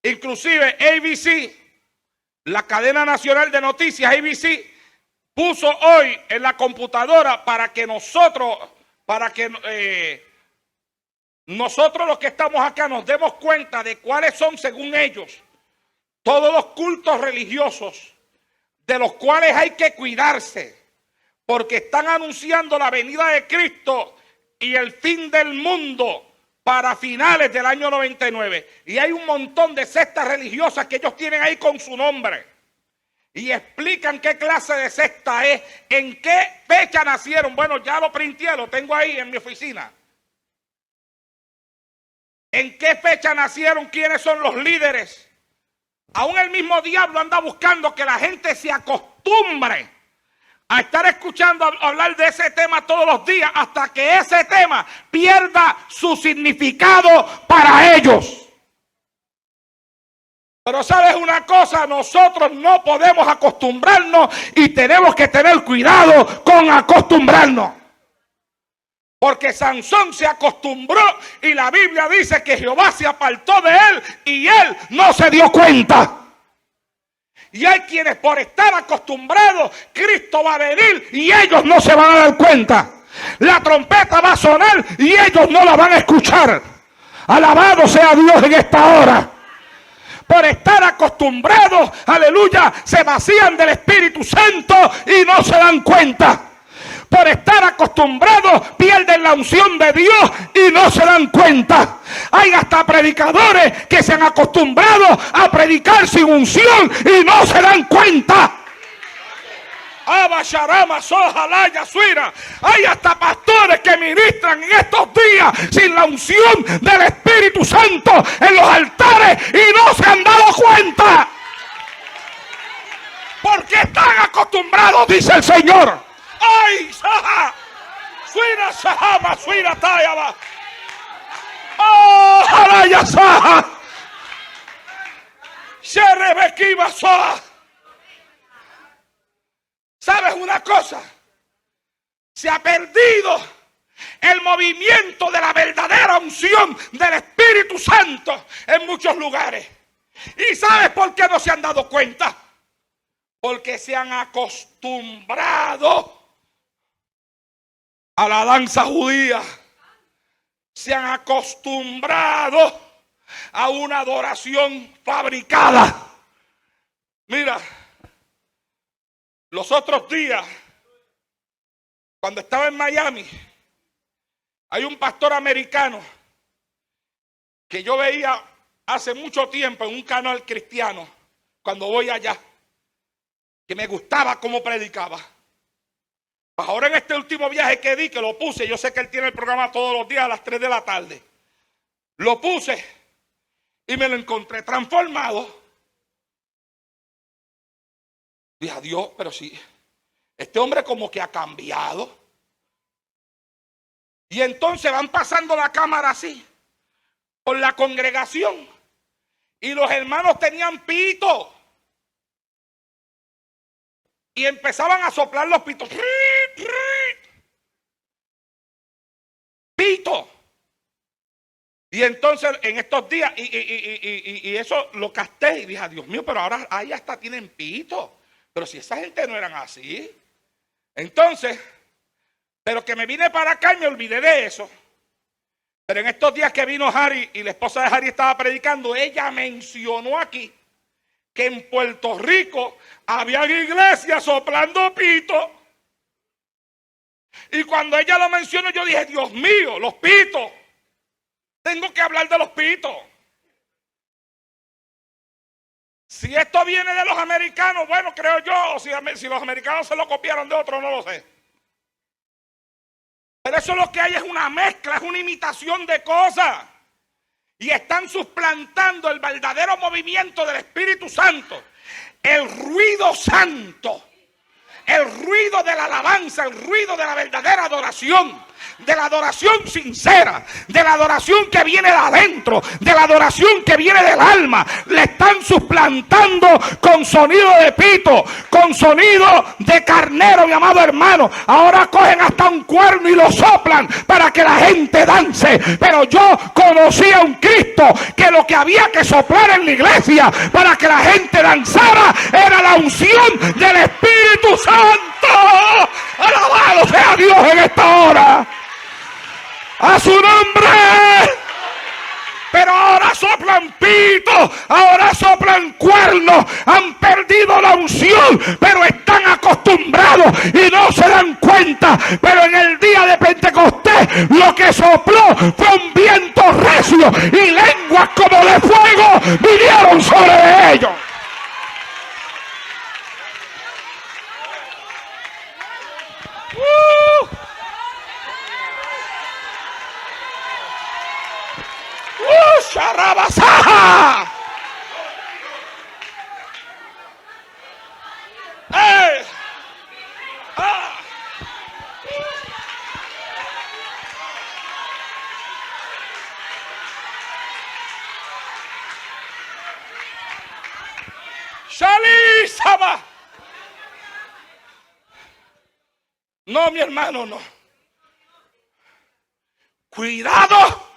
Inclusive ABC, la cadena nacional de noticias ABC, puso hoy en la computadora para que nosotros los que estamos acá nos demos cuenta de cuáles son, según ellos, todos los cultos religiosos de los cuales hay que cuidarse, porque están anunciando la venida de Cristo y el fin del mundo para finales del año 99. Y hay un montón de sectas religiosas que ellos tienen ahí con su nombre. Y explican qué clase de secta es, en qué fecha nacieron. Bueno, ya lo printé, lo tengo ahí en mi oficina. ¿En qué fecha nacieron? ¿Quiénes son los líderes? Aún el mismo diablo anda buscando que la gente se acostumbre a estar escuchando hablar de ese tema todos los días hasta que ese tema pierda su significado para ellos. Pero ¿sabes una cosa? Nosotros no podemos acostumbrarnos y tenemos que tener cuidado con acostumbrarnos. Porque Sansón se acostumbró y la Biblia dice que Jehová se apartó de él y él no se dio cuenta. Y hay quienes por estar acostumbrados, Cristo va a venir y ellos no se van a dar cuenta. La trompeta va a sonar y ellos no la van a escuchar. Alabado sea Dios en esta hora. Por estar acostumbrados, aleluya, se vacían del Espíritu Santo y no se dan cuenta. Por estar acostumbrados pierden la unción de Dios y no se dan cuenta. Hay hasta predicadores que se han acostumbrado a predicar sin unción y no se dan cuenta. Hay hasta pastores que ministran en estos días sin la unción del Espíritu Santo en los altares y no se han dado cuenta. Porque están acostumbrados, dice el Señor. ¡Ay! Suina Sahama, Suina Tayaba. Oh, Haraya Saha. Sherebekiba Soa. ¿Sabes una cosa? Se ha perdido el movimiento de la verdadera unción del Espíritu Santo en muchos lugares. ¿Y sabes por qué no se han dado cuenta? Porque se han acostumbrado a la danza judía. Se han acostumbrado a una adoración fabricada. Mira, los otros días, cuando estaba en Miami, hay un pastor americano que yo veía hace mucho tiempo en un canal cristiano, cuando voy allá, que me gustaba cómo predicaba. Pues ahora en este último viaje que di, que lo puse, yo sé que él tiene el programa todos los días a las 3 de la tarde. Lo puse y me lo encontré transformado. Dije, adiós, pero sí, este hombre como que ha cambiado. Y entonces van pasando la cámara así, por la congregación. Y los hermanos tenían pito. Y empezaban a soplar los pitos. Pito. Y entonces en estos días, y eso lo capté y dije, Dios mío, pero ahora ahí hasta tienen pito. Pero si esa gente no eran así. Entonces, pero que me vine para acá y me olvidé de eso. Pero en estos días que vino Harry y la esposa de Harry estaba predicando, ella mencionó aquí que en Puerto Rico había iglesias soplando pito. Y cuando ella lo mencionó, yo dije, Dios mío, los pitos. Tengo que hablar de los pitos. Si esto viene de los americanos, bueno, creo yo, si los americanos se lo copiaron de otro, no lo sé. Pero eso lo que hay es una mezcla, es una imitación de cosas. Y están suplantando el verdadero movimiento del Espíritu Santo. El ruido santo. El ruido de la alabanza, el ruido de la verdadera adoración. De la adoración sincera, de la adoración que viene de adentro, de la adoración que viene del alma. Le están suplantando con sonido de pito, con sonido de carnero, mi amado hermano. Ahora cogen hasta un cuerno y lo soplan para que la gente dance. Pero yo conocí a un Cristo que lo que había que soplar en la iglesia para que la gente danzara era la unción del Espíritu Santo. Alabado sea Dios en esta hora. ¡A su nombre! Pero ahora soplan pito, ahora soplan cuernos, han perdido la unción, pero están acostumbrados y no se dan cuenta. Pero en el día de Pentecostés lo que sopló fue un viento recio y lenguas como de fuego vinieron sobre ellos. ¡Sharabasaja! ¡Ey! ¡Ah! ¡Shalisaba! No, mi hermano, no. Cuidado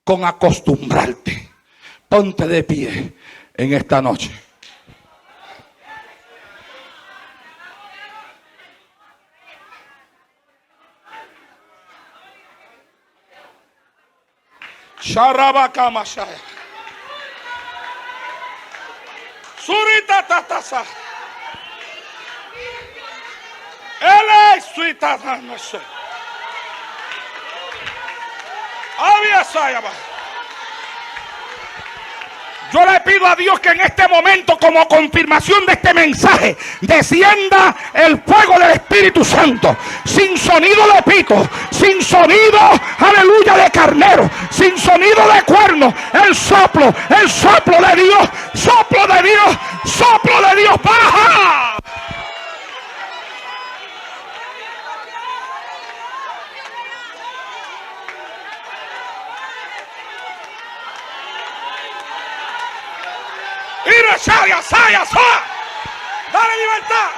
con acostumbrarte. Ponte de pie en esta noche. Sharabakamasaya. Surita tatasa. Ele suita tanase. Yo le pido a Dios que en este momento, como confirmación de este mensaje, descienda el fuego del Espíritu Santo, sin sonido de pito, sin sonido, aleluya, de carnero, sin sonido de cuerno. El soplo de Dios, soplo de Dios, soplo de Dios, baja. ¡Ira, saya, saya, saya! ¡Dale libertad!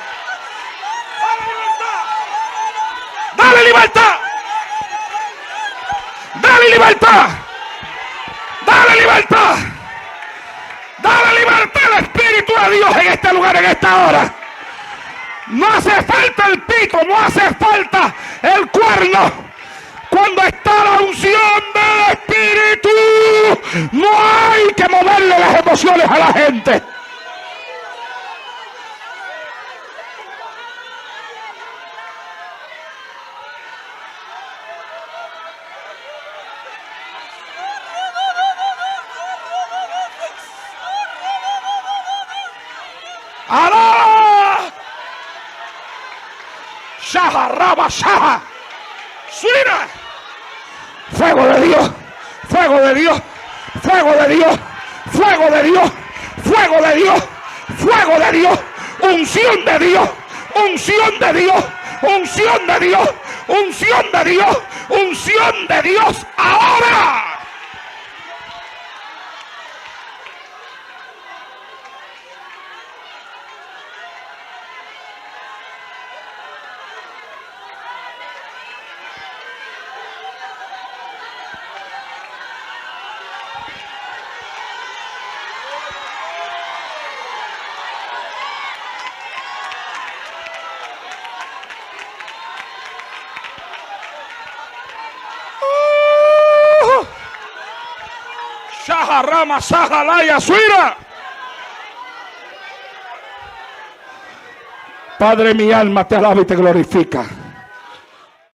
¡Dale libertad! ¡Dale libertad! ¡Dale libertad! ¡Dale libertad al Espíritu de Dios en este lugar, en esta hora! No hace falta el pito, no hace falta el cuerno. Cuando está la unción del Espíritu, no hay que moverle las emociones a la gente. ¡Alá! ¡Shaha, raba, shaha! ¡Suena! ¡Fuego de Dios! ¡Fuego de Dios! ¡Fuego de Dios! ¡Fuego de Dios! ¡Fuego de Dios! ¡Fuego de Dios! ¡Unción de Dios! ¡Unción de Dios! ¡Unción de Dios! ¡Unción de Dios! ¡Unción de Dios! ¡Ahora! Shaharama, Sahalaya, Suira. Padre, mi alma te alaba y te glorifica.